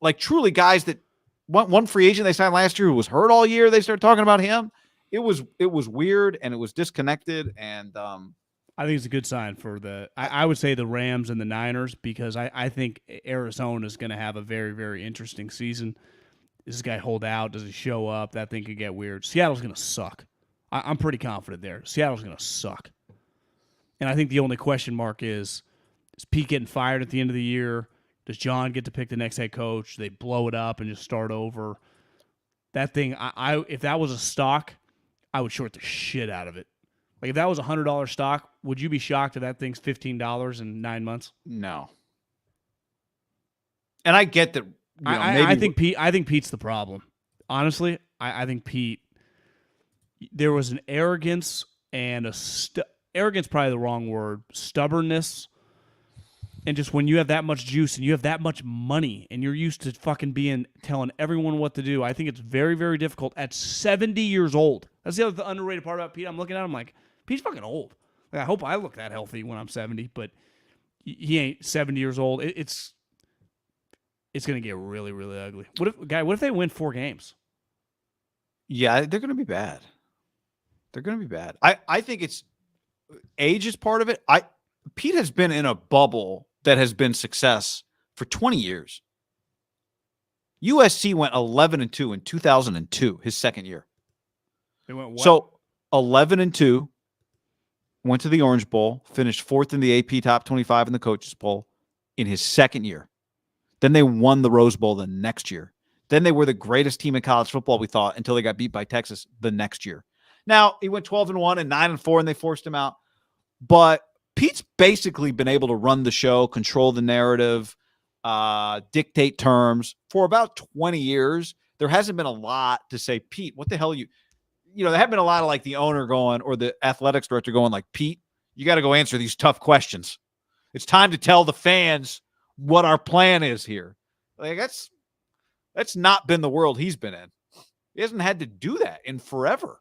A: like truly guys that one free agent they signed last year who was hurt all year. They started talking about him. It was weird and it was disconnected. And
B: I think it's a good sign for I would say the Rams and the Niners, because I think Arizona is going to have a very, very interesting season. Does this guy hold out? Does he show up? That thing could get weird. Seattle's going to suck. I'm pretty confident there. Seattle's going to suck. And I think the only question mark is Pete getting fired at the end of the year? Does John get to pick the next head coach? Do they blow it up and just start over? That thing, if that was a stock, I would short the shit out of it. Like, if that was a $100 stock, would you be shocked if that thing's $15 in 9 months?
A: No. And I get that.
B: I think Pete's the problem. Honestly, I think Pete. There was an arrogance and arrogance, probably the wrong word. Stubbornness, and just when you have that much juice and you have that much money and you're used to fucking telling everyone what to do, I think it's very, very difficult at 70 years old. That's the other underrated part about Pete. I'm looking at him like, Pete's fucking old. Like, I hope I look that healthy when I'm 70, but he ain't 70 years old. It's going to get really, really ugly. What if they win 4 games?
A: Yeah, they're going to be bad. They're going to be bad. I think it's age is part of it. Pete has been in a bubble that has been success for 20 years. USC went 11-2 in 2002, his second year.
B: They went what?
A: So 11-2, went to the Orange Bowl, finished 4th in the AP top 25 in the coaches poll in his second year. Then they won the Rose Bowl the next year. Then they were the greatest team in college football, we thought, until they got beat by Texas the next year. Now, he went 12-1 and 9-4, and they forced him out. But Pete's basically been able to run the show, control the narrative, dictate terms for about 20 years. There hasn't been a lot to say, Pete, what the hell there haven't been a lot of like the owner going or the athletics director going like, Pete, you got to go answer these tough questions. It's time to tell the fans what our plan is here. Like that's not been the world he's been in. He hasn't had to do that in forever.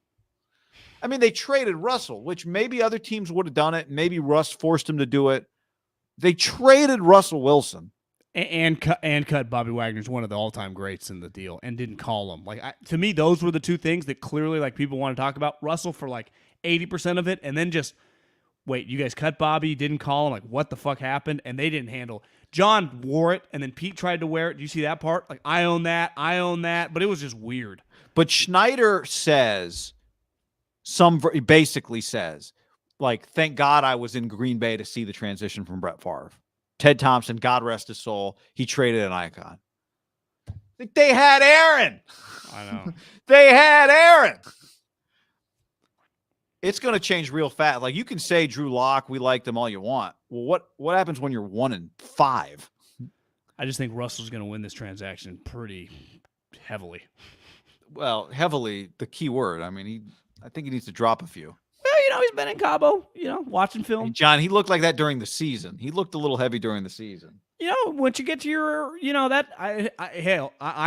A: I mean, they traded Russell, which maybe other teams would have done it. Maybe Russ forced him to do it. They traded Russell Wilson.
B: And cut Bobby Wagner's one of the all-time greats in the deal and didn't call him. Like, to me, those were the two things that clearly like people want to talk about. Russell for like 80% of it, and then just, wait, you guys cut Bobby, didn't call him, like what the fuck happened? And they didn't handle it. John wore it, and then Pete tried to wear it. Do you see that part? Like, I own that, but it was just weird.
A: But Schneider says, he basically says, like, thank God I was in Green Bay to see the transition from Brett Favre. Ted Thompson, God rest his soul, he traded an icon. They had Aaron.
B: I know.
A: They had Aaron. It's going to change real fast. Like, you can say Drew Lock, we liked him all you want. Well, what happens when you're 1-5?
B: I just think Russell's going to win this transaction pretty heavily.
A: Well, heavily, the key word. I mean, I think he needs to drop a few.
B: Well, he's been in Cabo, watching film.
A: Hey, John, he looked like that during the season. He looked a little heavy during the season.
B: Once you get to your, I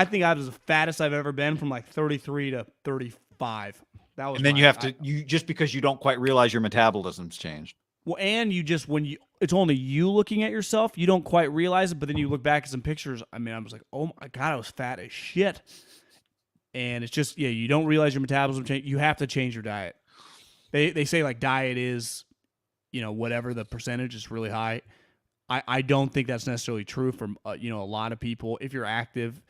B: think I was the fattest I've ever been from like 33 to 35. That was,
A: and then you have to, just because you don't quite realize your metabolism's changed.
B: Well, and it's only you looking at yourself, you don't quite realize it, but then you look back at some pictures. I mean, I was like, oh my God, I was fat as shit. And it's just, you don't realize your metabolism change. You have to change your diet. They say like diet is, whatever the percentage is really high. I don't think that's necessarily true for, a lot of people. If you're active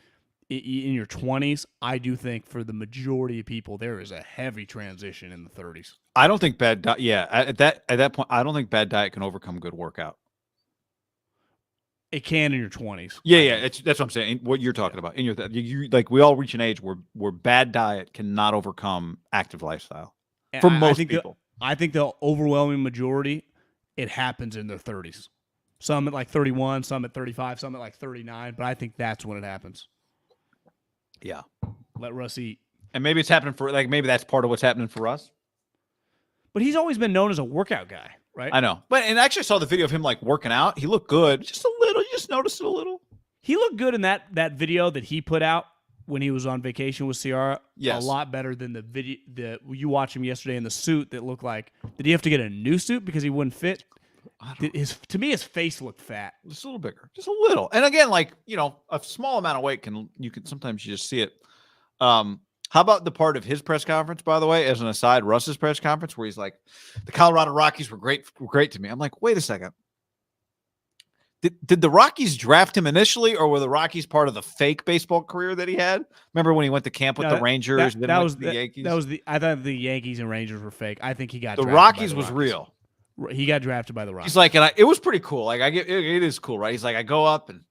B: in your 20s, I do think for the majority of people, there is a heavy transition in the 30s. I don't think
A: bad diet. Yeah. At that point, I don't think bad diet can overcome good workout.
B: It can in your 20s.
A: Yeah. That's what I'm saying. What you're talking about like we all reach an age where bad diet cannot overcome active lifestyle. For most people.
B: I think the overwhelming majority, it happens in their 30s. Some at like 31, some at 35, some at like 39. But I think that's when it happens.
A: Yeah.
B: Let Russ eat.
A: And maybe it's happening maybe that's part of what's happening for us.
B: But he's always been known as a workout guy, right?
A: I know. And I actually saw the video of him like working out. He looked good. Just a little. You just noticed it a little.
B: He looked good in that video that he put out when he was on vacation with Ciara,
A: Yes.
B: a lot better than the video. You watched him yesterday in the suit that looked like. Did he have to get a new suit because he wouldn't fit? To me, his face looked fat.
A: Just a little bigger, just a little. And again, like, a small amount of weight can sometimes you just see it. How about the part of his press conference, by the way, as an aside, Russ's press conference, where he's like, the Colorado Rockies were great to me. I'm like, wait a second. Did the Rockies draft him initially, or were the Rockies part of the fake baseball career that he had? Remember when he went to camp with the Rangers?
B: That was
A: the Yankees.
B: I thought the Yankees and Rangers were fake. I think he got
A: the
B: drafted
A: Rockies
B: by the
A: was
B: Rockies.
A: real.
B: He got drafted by the Rockies.
A: He's like, and it was pretty cool. Like it is cool, right? He's like, I go up and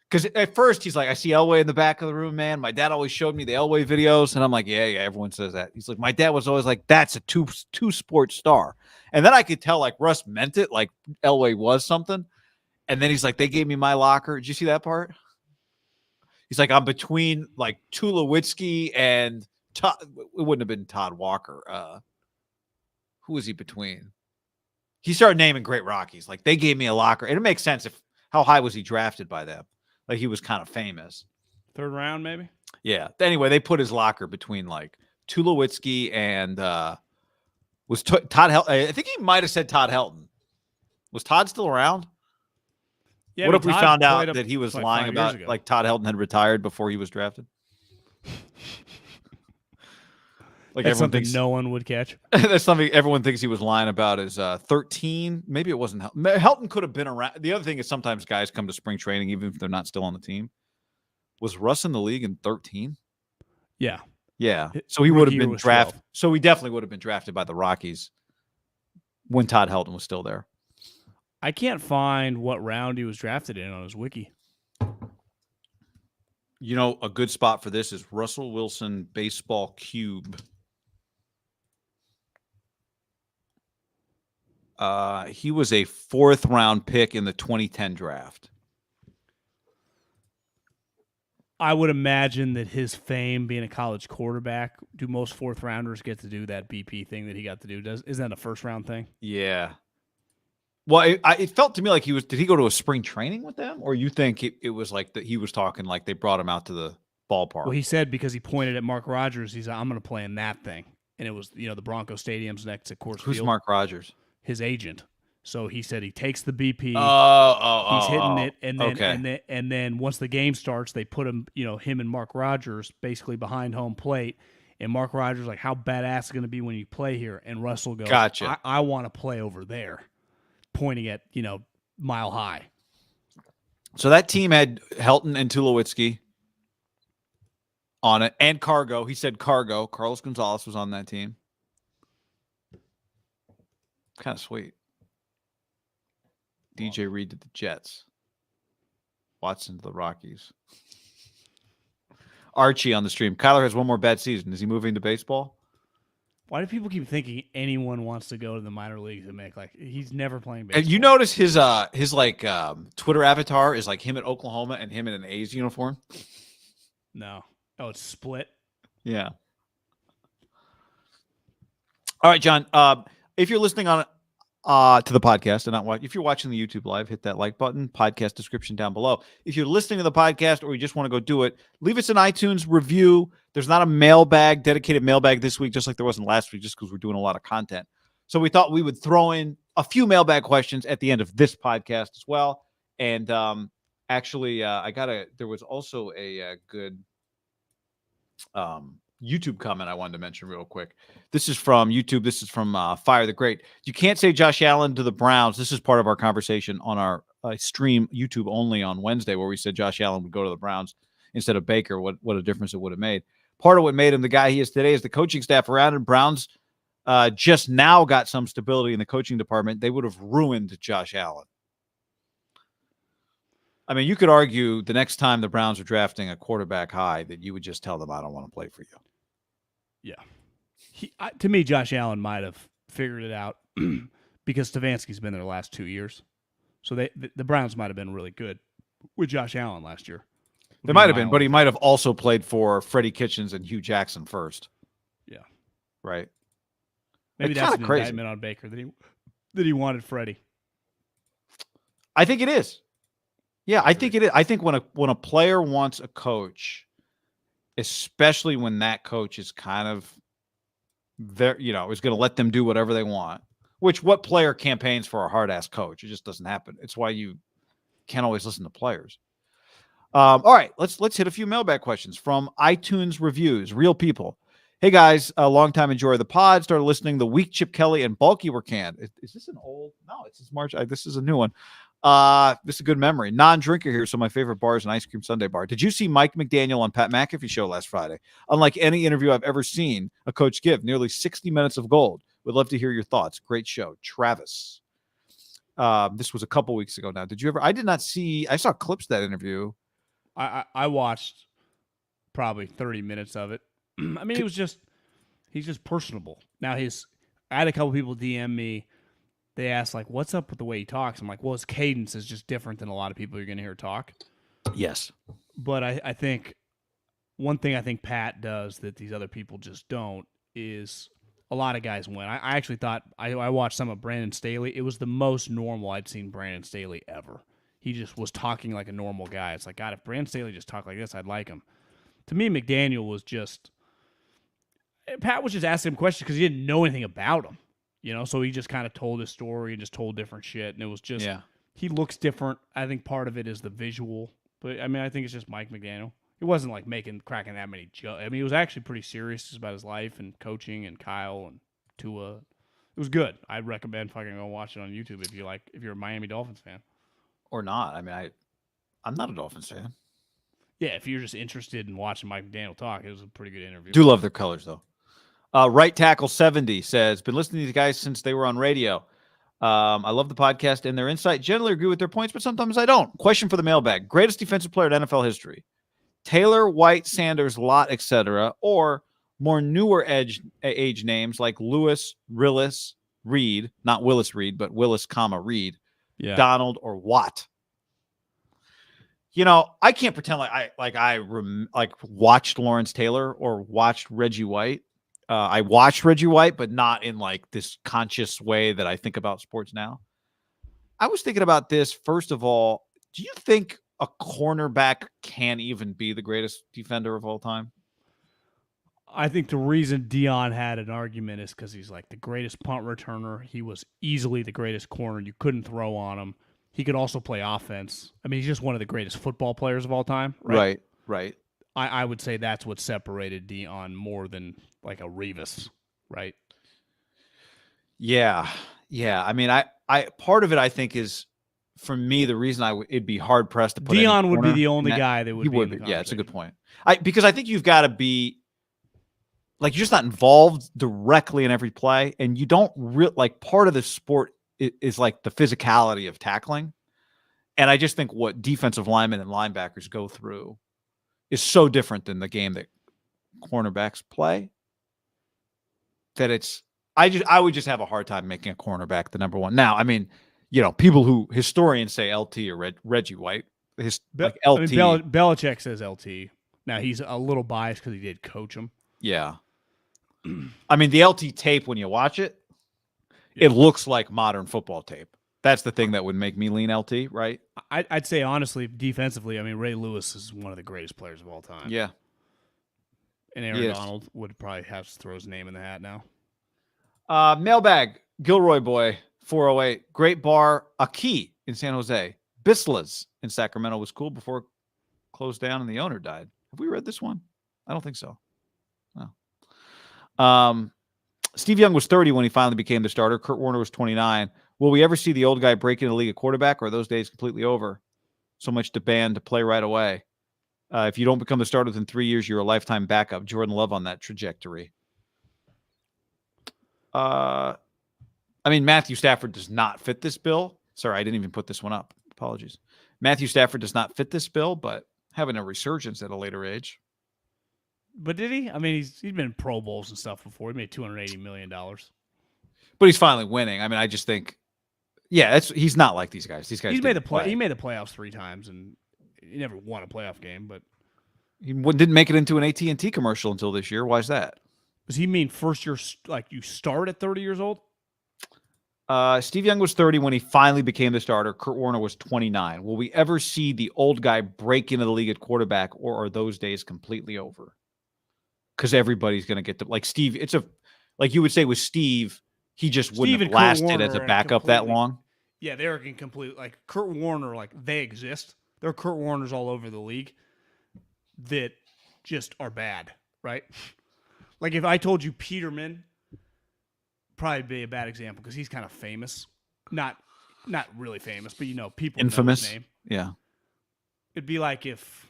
A: because at first he's like, I see Elway in the back of the room, man. My dad always showed me the Elway videos, and I'm like, yeah, everyone says that. He's like, my dad was always like, that's a two sport star, and then I could tell like Russ meant it, like Elway was something, and then he's like, they gave me my locker. Did you see that part? He's like, I'm between like Tulowitzki and Todd. It wouldn't have been Todd Walker. Who was he between? He started naming great Rockies. Like they gave me a locker, and it makes sense how high was he drafted by them? Like he was kind of famous.
B: 3rd round, maybe?
A: Yeah. Anyway, they put his locker between like Tulowitzki and was Todd Helton. I think he might have said Todd Helton. Was Todd still around?
B: Yeah.
A: What if we
B: Todd
A: found out
B: played
A: that he was
B: like
A: lying
B: 5 years
A: about
B: ago.
A: like Todd Helton had retired before he was drafted? Like
B: That's
A: everyone
B: something
A: thinks
B: no one would catch.
A: that's something everyone thinks he was lying about is 13. Maybe it wasn't Helton. Helton could have been around. The other thing is sometimes guys come to spring training even if they're not still on the team. Was Russ in the league in 13?
B: Yeah.
A: Yeah. So he would have
B: Rookie
A: been
B: was
A: drafted.
B: 12.
A: So he definitely would have been drafted by the Rockies when Todd Helton was still there.
B: I can't find what round he was drafted in on his wiki.
A: A good spot for this is Russell Wilson Baseball Cube. He was a 4th round pick in the 2010 draft.
B: I would imagine that his fame being a college quarterback, do most 4th rounders get to do that BP thing that he got to do? Isn't that a 1st round thing?
A: Yeah. Well, it felt to me like did he go to a spring training with them? Or you think it was like that he was talking like they brought him out to the ballpark?
B: Well, he said because he pointed at Mark Rogers, he's like, I'm going to play in that thing. And it was, the Bronco Stadium's next to Coors
A: Who's
B: Field.
A: Mark Rogers?
B: His agent. So he said he takes the BP.
A: He's
B: hitting it, and then
A: okay.
B: and then once the game starts, they put him, him and Mark Rogers basically behind home plate. And Mark Rogers like, how badass is it going to be when you play here? And Russell goes,
A: Gotcha.
B: I want to play over there, pointing at Mile High.
A: So that team had Helton and Tulowitzki on it, and Cargo. He said Cargo. Carlos Gonzalez was on that team. Kind of sweet. DJ Reed to the Jets. Watson to the Rockies. Archie on the stream. Kyler has one more bad season. Is he moving to baseball?
B: Why do people keep thinking anyone wants to go to the minor leagues and make he's never playing baseball?
A: And you notice his Twitter avatar is like him at Oklahoma and him in an A's uniform?
B: No. Oh, it's split.
A: Yeah. All right, John. If you're listening on to the podcast and not watch, if you're watching the YouTube live, hit that like button. Podcast description down below. If you're listening to the podcast or you just want to go do it, leave us an iTunes review. There's not a dedicated mailbag this week, just like there wasn't last week, just because we're doing a lot of content. So we thought we would throw in a few mailbag questions at the end of this podcast as well. And actually, there was also a good YouTube comment I wanted to mention real quick. This is from YouTube. This is from Fire the Great. You can't say Josh Allen to the Browns. This is part of our conversation on our stream, YouTube only on Wednesday, where we said Josh Allen would go to the Browns instead of Baker. What a difference it would have made. Part of what made him the guy he is today is the coaching staff around him. Browns just now got some stability in the coaching department. They would have ruined Josh Allen. I mean, you could argue the next time the Browns are drafting a quarterback high that you would just tell them, I don't want to play for you.
B: Yeah. To me, Josh Allen might have figured it out because Stefanski's been there the last 2 years. So the Browns might have been really good with Josh Allen last year.
A: They might have been, but he might have also played for Freddie Kitchens and Hugh Jackson first.
B: Yeah.
A: Right.
B: Maybe
A: It's
B: that's
A: kinda
B: an
A: crazy.
B: indictment on Baker that he wanted Freddie.
A: I think it is. Yeah, I think it is. I think when a player wants a coach, especially when that coach is kind of there, is going to let them do whatever they want. Which what player campaigns for a hard ass coach? It just doesn't happen. It's why you can't always listen to players. All right, let's hit a few mailbag questions from iTunes reviews. Real people. Hey guys, a long time enjoyer of the pod. Started listening the week Chip Kelly and Bulky were canned. Is this an old? No, it's this March. This is a new one. This is a good memory. Non-drinker here, so my favorite bar is an ice cream sundae bar. Did you see Mike McDaniel on Pat McAfee show last Friday? Unlike any interview I've ever seen a coach give, nearly 60 minutes of gold. Would love to hear your thoughts. Great show, Travis. This was a couple weeks ago now. Did you ever? I did not see. I saw clips of that interview.
B: I watched probably 30 minutes of it. I mean, he's just personable. Now I had a couple people DM me. They asked, like, what's up with the way he talks? I'm like, well, his cadence is just different than a lot of people you're going to hear talk.
A: Yes.
B: But I think one thing I think Pat does that these other people just don't is a lot of guys win. I actually thought I watched some of Brandon Staley. It was the most normal I'd seen Brandon Staley ever. He just was talking like a normal guy. It's like, God, if Brandon Staley just talked like this, I'd like him. To me, McDaniel was just – Pat was just asking him questions because he didn't know anything about him. So he just kind of told his story and just told different shit. And it was just, He looks different. I think part of it is the visual. But, I mean, I think it's just Mike McDaniel. It wasn't like cracking that many jokes. I mean, he was actually pretty serious about his life and coaching and Kyle and Tua. It was good. I'd recommend fucking go watch it on YouTube if you're a Miami Dolphins fan.
A: Or not. I mean, I'm not a Dolphins fan.
B: Yeah, if you're just interested in watching Mike McDaniel talk, it was a pretty good interview.
A: Do love their colors, though. Right Tackle 70 says, been listening to these guys since they were on radio. I love the podcast and their insight. Generally agree with their points, but sometimes I don't. Question for the mailbag. Greatest defensive player in NFL history. Taylor, White, Sanders, Lott, etc., or more newer age names like Lewis, Rillis, Reed, not Willis Reed, but Willis, Reed, Donald, or Watt. I can't pretend like I watched Lawrence Taylor or watched Reggie White. I watched Reggie White, but not in like this conscious way that I think about sports now. I was thinking about this. First of all, do you think a cornerback can even be the greatest defender of all time?
B: I think the reason Dion had an argument is because he's like the greatest punt returner. He was easily the greatest corner. You couldn't throw on him. He could also play offense. I mean, he's just one of the greatest football players of all time. Right. I would say that's what separated Dion more than like a Revis, right?
A: Yeah. I mean, I part of it I think is, for me, the reason it'd be hard pressed to put
B: Dion would be the only guy that would be. In the
A: yeah, it's a good point. Because I think you've got to be like, you're just not involved directly in every play, and you don't part of the sport is like the physicality of tackling, and I just think what defensive linemen and linebackers go through is so different than the game that cornerbacks play that I would just have a hard time making a cornerback the number one. Now, I mean, historians say LT or Reggie White. LT.
B: I mean, Belichick says LT. Now, he's a little biased because he did coach him.
A: Yeah. I mean, the LT tape, when you watch it, it looks like modern football tape. That's the thing that would make me lean LT, right?
B: I'd say, honestly, defensively, I mean, Ray Lewis is one of the greatest players of all time.
A: Yeah.
B: And Aaron Donald would probably have to throw his name in the hat now.
A: Mailbag, Gilroy Boy, 408. Great bar, Aki in San Jose. Bisla's in Sacramento was cool before it closed down and the owner died. Have we read this one? I don't think so. No. Steve Young was 30 when he finally became the starter. Kurt Warner was 29. Will we ever see the old guy break into the league at quarterback, or are those days completely over? So much demand to play right away. If you don't become the starter within 3 years, you're a lifetime backup. Jordan Love on that trajectory. I mean, Matthew Stafford does not fit this bill. Sorry, I didn't even put this one up. Apologies. Matthew Stafford does not fit this bill, but having a resurgence at a later age.
B: But did he? I mean, he's been in Pro Bowls and stuff before. He made $280 million.
A: But he's finally winning. I mean, I just think, he's not like these guys. These guys.
B: He made the playoffs 3 times, and he never won a playoff game. But
A: he didn't make it into an AT&T commercial until this year. Why is that?
B: Does he mean first year, like you start at 30 years old?
A: Steve Young was 30 when he finally became the starter. Kurt Warner was 29. Will we ever see the old guy break into the league at quarterback, or are those days completely over? because everybody's going to get like Steve. It's like you would say with Steve, he just
B: Steve
A: wouldn't
B: and
A: have
B: Kurt
A: lasted
B: Warner
A: as a
B: are
A: backup that
B: completely-
A: long.
B: Yeah, they're complete like Kurt Warner. Like they exist. There are Kurt Warners all over the league that just are bad, right? Like if I told you Peterman, probably be a bad example because he's kind of famous, not really famous, but people
A: Infamous.
B: know his name.
A: Yeah.
B: It'd be like if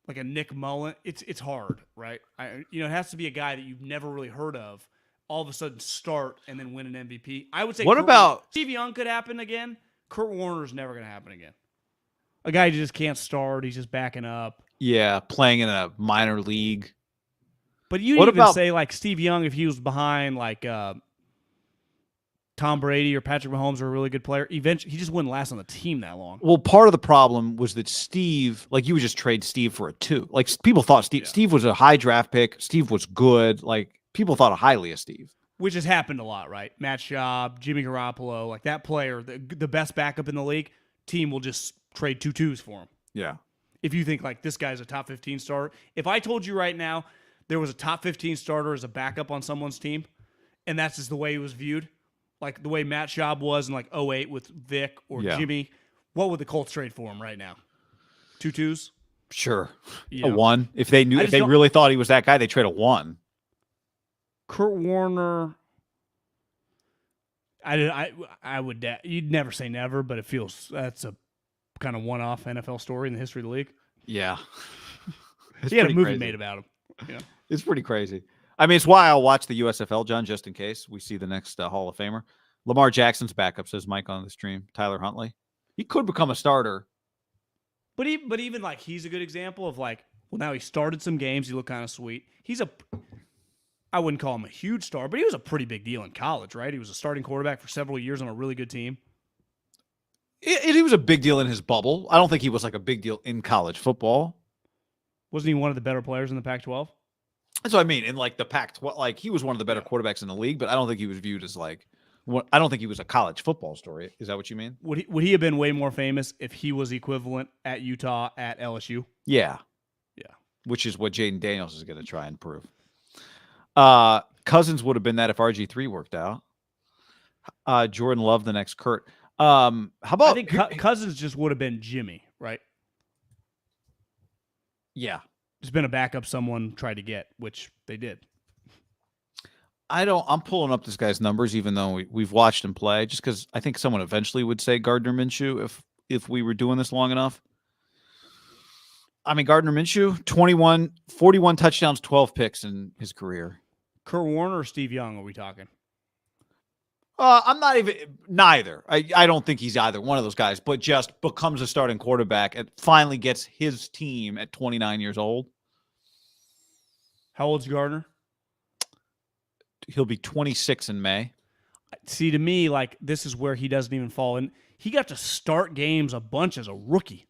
B: like a Nick Mullen. It's hard, right? It has to be a guy that you've never really heard of. All of a sudden start and then win an MVP. I would say
A: What about
B: Steve Young could happen again. Kurt Warner's never going to happen again. A guy who just can't start. He's just backing up.
A: Yeah, playing in a minor league.
B: But you'd even say like Steve Young if he was behind like Tom Brady or Patrick Mahomes or a really good player. Eventually, he just wouldn't last on the team that long.
A: Well, part of the problem was that Steve, like you would just trade Steve for a 2. Like people thought Steve was a high draft pick. Steve was good. Like people thought highly of Steve.
B: Which has happened a lot, right? Matt Schaub, Jimmy Garoppolo, like that player, the best backup in the league, team will just trade 2 2s for him.
A: Yeah.
B: If you think like this guy's a top 15 starter. If I told you right now there was a top 15 starter as a backup on someone's team, and that's just the way he was viewed, like the way Matt Schaub was in like 08 with Vic or Jimmy, what would the Colts trade for him right now? 2 2s?
A: Sure. A 1. If they really thought he was that guy, they trade a 1.
B: Kurt Warner, I would. You'd never say never, but it feels that's a kind of one-off NFL story in the history of the league.
A: Yeah,
B: he had a movie made about him. Yeah,
A: it's pretty crazy. I mean, it's why I'll watch the USFL, John, just in case we see the next Hall of Famer. Lamar Jackson's backup, says Mike on the stream. Tyler Huntley, he could become a starter.
B: But even like he's a good example of like, well, now he started some games. He looked kind of sweet. I wouldn't call him a huge star, but he was a pretty big deal in college, right? He was a starting quarterback for several years on a really good team.
A: He was a big deal in his bubble. I don't think he was like a big deal in college football.
B: Wasn't he one of the better players in the Pac-12?
A: That's what I mean. In like the Pac-12, like he was one of the better quarterbacks in the league, but I don't think he was viewed as like. I don't think he was a college football story. Is that what you mean?
B: Would he have been way more famous if he was equivalent at Utah at LSU?
A: Yeah.
B: Yeah.
A: Which is what Jaden Daniels is going to try and prove. Cousins would have been that if RG3 worked out. Jordan Love, the next Kurt. How about?
B: I think Cousins just would have been Jimmy, right?
A: Yeah,
B: just been a backup someone tried to get, which they did.
A: I'm pulling up this guy's numbers, even though we've watched him play, just because I think someone eventually would say Gardner Minshew if we were doing this long enough. I mean, Gardner Minshew, 41 touchdowns, 12 picks in his career.
B: Kurt Warner or Steve Young, are we talking?
A: I'm not even neither. I don't think he's either one of those guys, but just becomes a starting quarterback and finally gets his team at 29 years old.
B: How old's Gardner?
A: He'll be 26 in May.
B: See, to me, like this is where he doesn't even fall in. He got to start games a bunch as a rookie.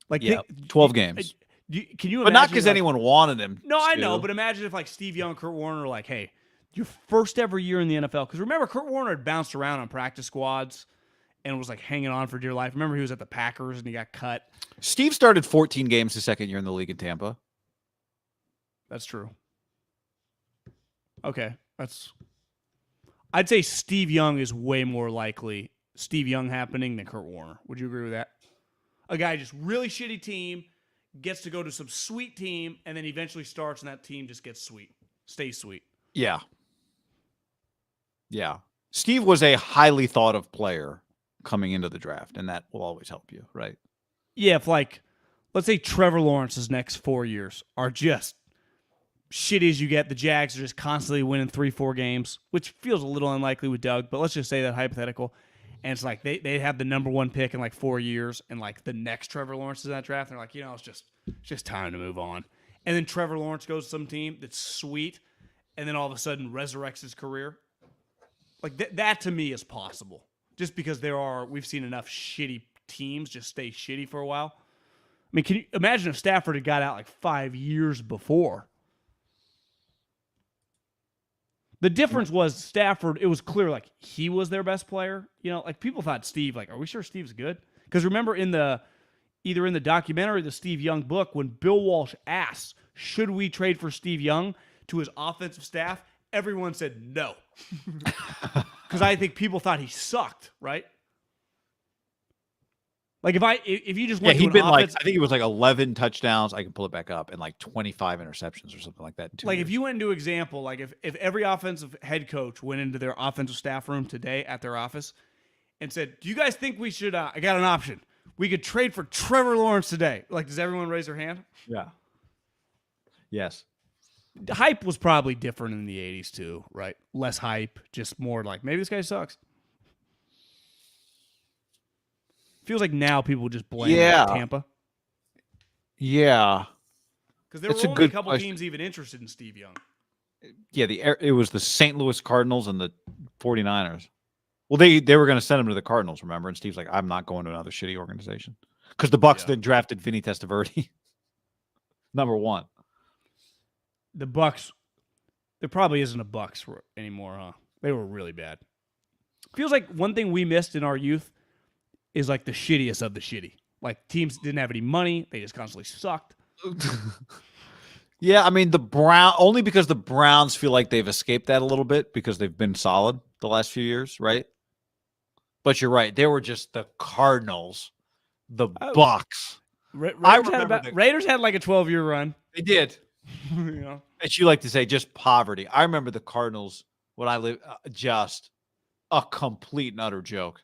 B: Like
A: 12 games.
B: Can you?
A: But not because anyone wanted him.
B: No, I know. But imagine if like Steve Young, Kurt Warner, are like, hey, your first ever year in the NFL. Because remember, Kurt Warner had bounced around on practice squads and was like hanging on for dear life. Remember, he was at the Packers and he got cut.
A: Steve started 14 games his second year in the league in Tampa.
B: That's true. Okay, I'd say Steve Young is way more likely Steve Young happening than Kurt Warner. Would you agree with that? A guy just really shitty team, gets to go to some sweet team, and then eventually starts and that team just gets sweet. Stays sweet.
A: Yeah. Yeah. Steve was a highly thought of player coming into the draft, and that will always help you, right?
B: Yeah, if like, let's say Trevor Lawrence's next 4 years are just shitty as you get. The Jags are just constantly winning 3-4 games, which feels a little unlikely with Doug, but let's just say that hypothetical. And it's like they have the number 1 pick in like 4 years, and like the next Trevor Lawrence is in that draft. And they're like, it's just time to move on. And then Trevor Lawrence goes to some team that's sweet, and then all of a sudden resurrects his career. Like that to me is possible, just because we've seen enough shitty teams just stay shitty for a while. I mean, can you imagine if Stafford had got out like 5 years before? The difference was Stafford, it was clear like he was their best player. Like people thought Steve, like, are we sure Steve's good? Because remember either in the documentary or the Steve Young book, when Bill Walsh asks, should we trade for Steve Young to his offensive staff, everyone said no. Because I think people thought he sucked, right? Like if you just went to
A: he'd
B: an
A: been
B: offense,
A: I think it was 11 touchdowns. I can pull it back up, and 25 interceptions or something like that. In 2 years.
B: if you went into example, like if every offensive head coach went into their offensive staff room today at their office and said, "Do you guys think we should? I got an option. We could trade for Trevor Lawrence today." Like, does everyone raise their hand?
A: Yeah. Yes.
B: The hype was probably different in the 80s too, right? Less hype, just more like maybe this guy sucks. Feels like now people just blame Tampa.
A: Yeah.
B: Because there were only a couple teams even interested in Steve Young.
A: Yeah, it was the St. Louis Cardinals and the 49ers. Well, they were going to send him to the Cardinals, remember? And Steve's like, I'm not going to another shitty organization. Because the Bucs then drafted Vinny Testaverde. Number 1.
B: The Bucs, there probably isn't a Bucs anymore, huh? They were really bad. Feels like one thing we missed in our youth is like the shittiest of the shitty. Like teams didn't have any money. They just constantly sucked.
A: Yeah, I mean, only because the Browns feel like they've escaped that a little bit because they've been solid the last few years, right? But you're right. They were just the Cardinals, the Bucs.
B: Raiders had like a 12-year run.
A: They did. As you like to say, just poverty. I remember the Cardinals when I lived, just a complete and utter joke.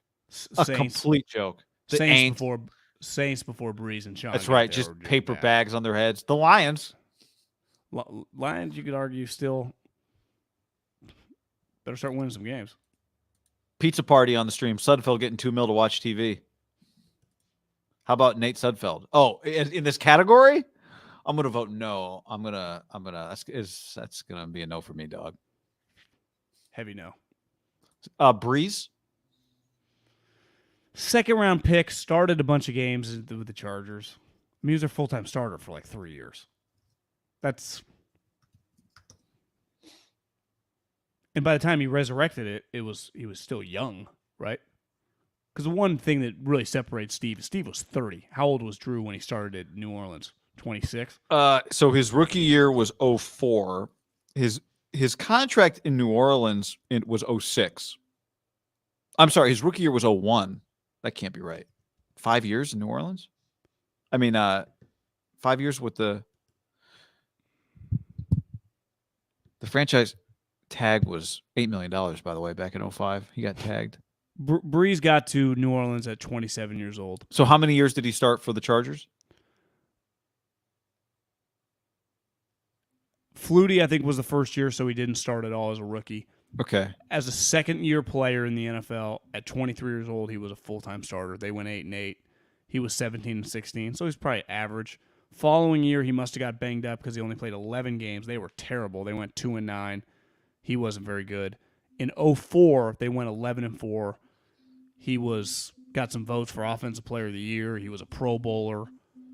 A: Complete joke.
B: Saints before Brees and Sean.
A: That's right. Just paper bags on their heads. The Lions.
B: Lions, you could argue, still better start winning some games.
A: Pizza party on the stream. Sudfeld getting $2 million to watch TV. How about Nate Sudfeld? Oh, in this category, I'm gonna vote no. That's gonna be a no for me, dog.
B: Heavy no.
A: Brees.
B: Second round pick, started a bunch of games with the Chargers. I mean, he was their full-time starter for like 3 years. And by the time he resurrected it, he was still young, right? Because the one thing that really separates Steve was 30. How old was Drew when he started at New Orleans? 26?
A: So his rookie year was 04. His contract in New Orleans was 06. I'm sorry, his rookie year was 01. That can't be right. 5 years in New Orleans? I mean, 5 years with the franchise tag was $8 million, by the way, back in 05. He got tagged.
B: Brees got to New Orleans at 27 years old.
A: So how many years did he start for the Chargers?
B: Flutie, I think, was the first year, so he didn't start at all as a rookie.
A: Okay.
B: As a second-year player in the NFL, at 23 years old, he was a full-time starter. They went 8-8. He was 17-16, so he's probably average. Following year, he must have got banged up because he only played 11 games. They were terrible. They went 2-9. He wasn't very good. In 04, they went 11-4. He got some votes for Offensive Player of the Year. He was a Pro Bowler.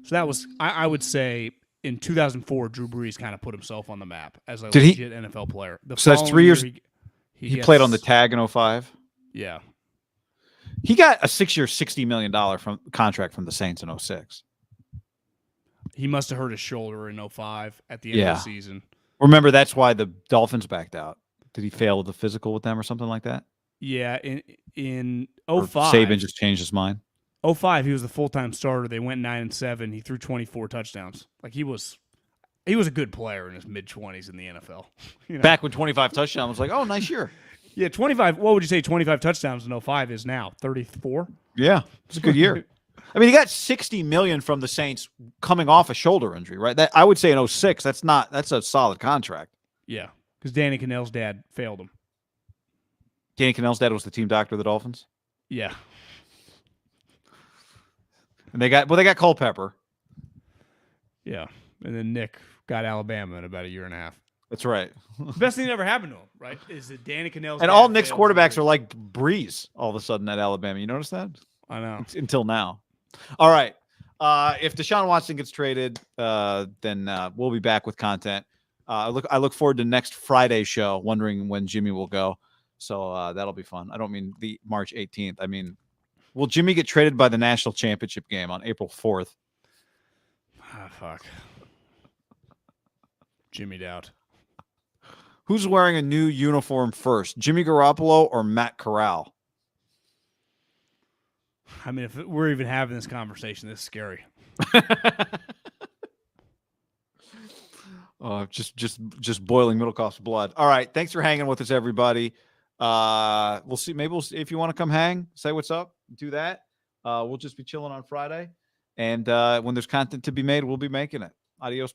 B: So that was, I would say, in 2004, Drew Brees kind of put himself on the map as a legit NFL player.
A: So that's 3 years. He played on the tag in 05?
B: Yeah.
A: He got a 6-year, $60 million contract from the Saints in 06.
B: He must have hurt his shoulder in 05 at the end of the season.
A: Remember, that's why the Dolphins backed out. Did he fail the physical with them or something like that?
B: Yeah, in 05.
A: Or Saban just changed his mind?
B: 05, he was the full-time starter. They went 9-7. He threw 24 touchdowns. Like, he was a good player in his mid-20s in the NFL. You know?
A: Back when 25 touchdowns was like, oh, nice year.
B: Yeah, 25. What would you say 25 touchdowns in 05 is now? 34?
A: Yeah, it's a good year. I mean, he got $60 million from the Saints coming off a shoulder injury, right? That I would say in 06, that's a solid contract.
B: Yeah, because Danny Cannell's dad failed him.
A: Danny Cannell's dad was the team doctor of the Dolphins?
B: Yeah.
A: And they got Culpepper.
B: Yeah. And then Nick got Alabama in about a year and a half.
A: That's right.
B: The best thing that ever happened to him, right? Is that Danny Cannell's
A: and all Nick's quarterbacks are like Brees all of a sudden at Alabama. You notice that?
B: I know.
A: Until now. All right. If Deshaun Watson gets traded, then we'll be back with content. I look forward to next Friday's show, wondering when Jimmy will go. So that'll be fun. I don't mean the March 18th. I mean, will Jimmy get traded by the national championship game on April 4th?
B: Ah, fuck. Jimmy Doubt.
A: Who's wearing a new uniform first, Jimmy Garoppolo or Matt Corral?
B: I mean, if we're even having this conversation, this is scary.
A: Just boiling Middlekauff's blood. All right, thanks for hanging with us, everybody. We'll see. Maybe we'll see if you want to come hang, say what's up, do that. We'll just be chilling on Friday, and when there's content to be made, we'll be making it. Adios.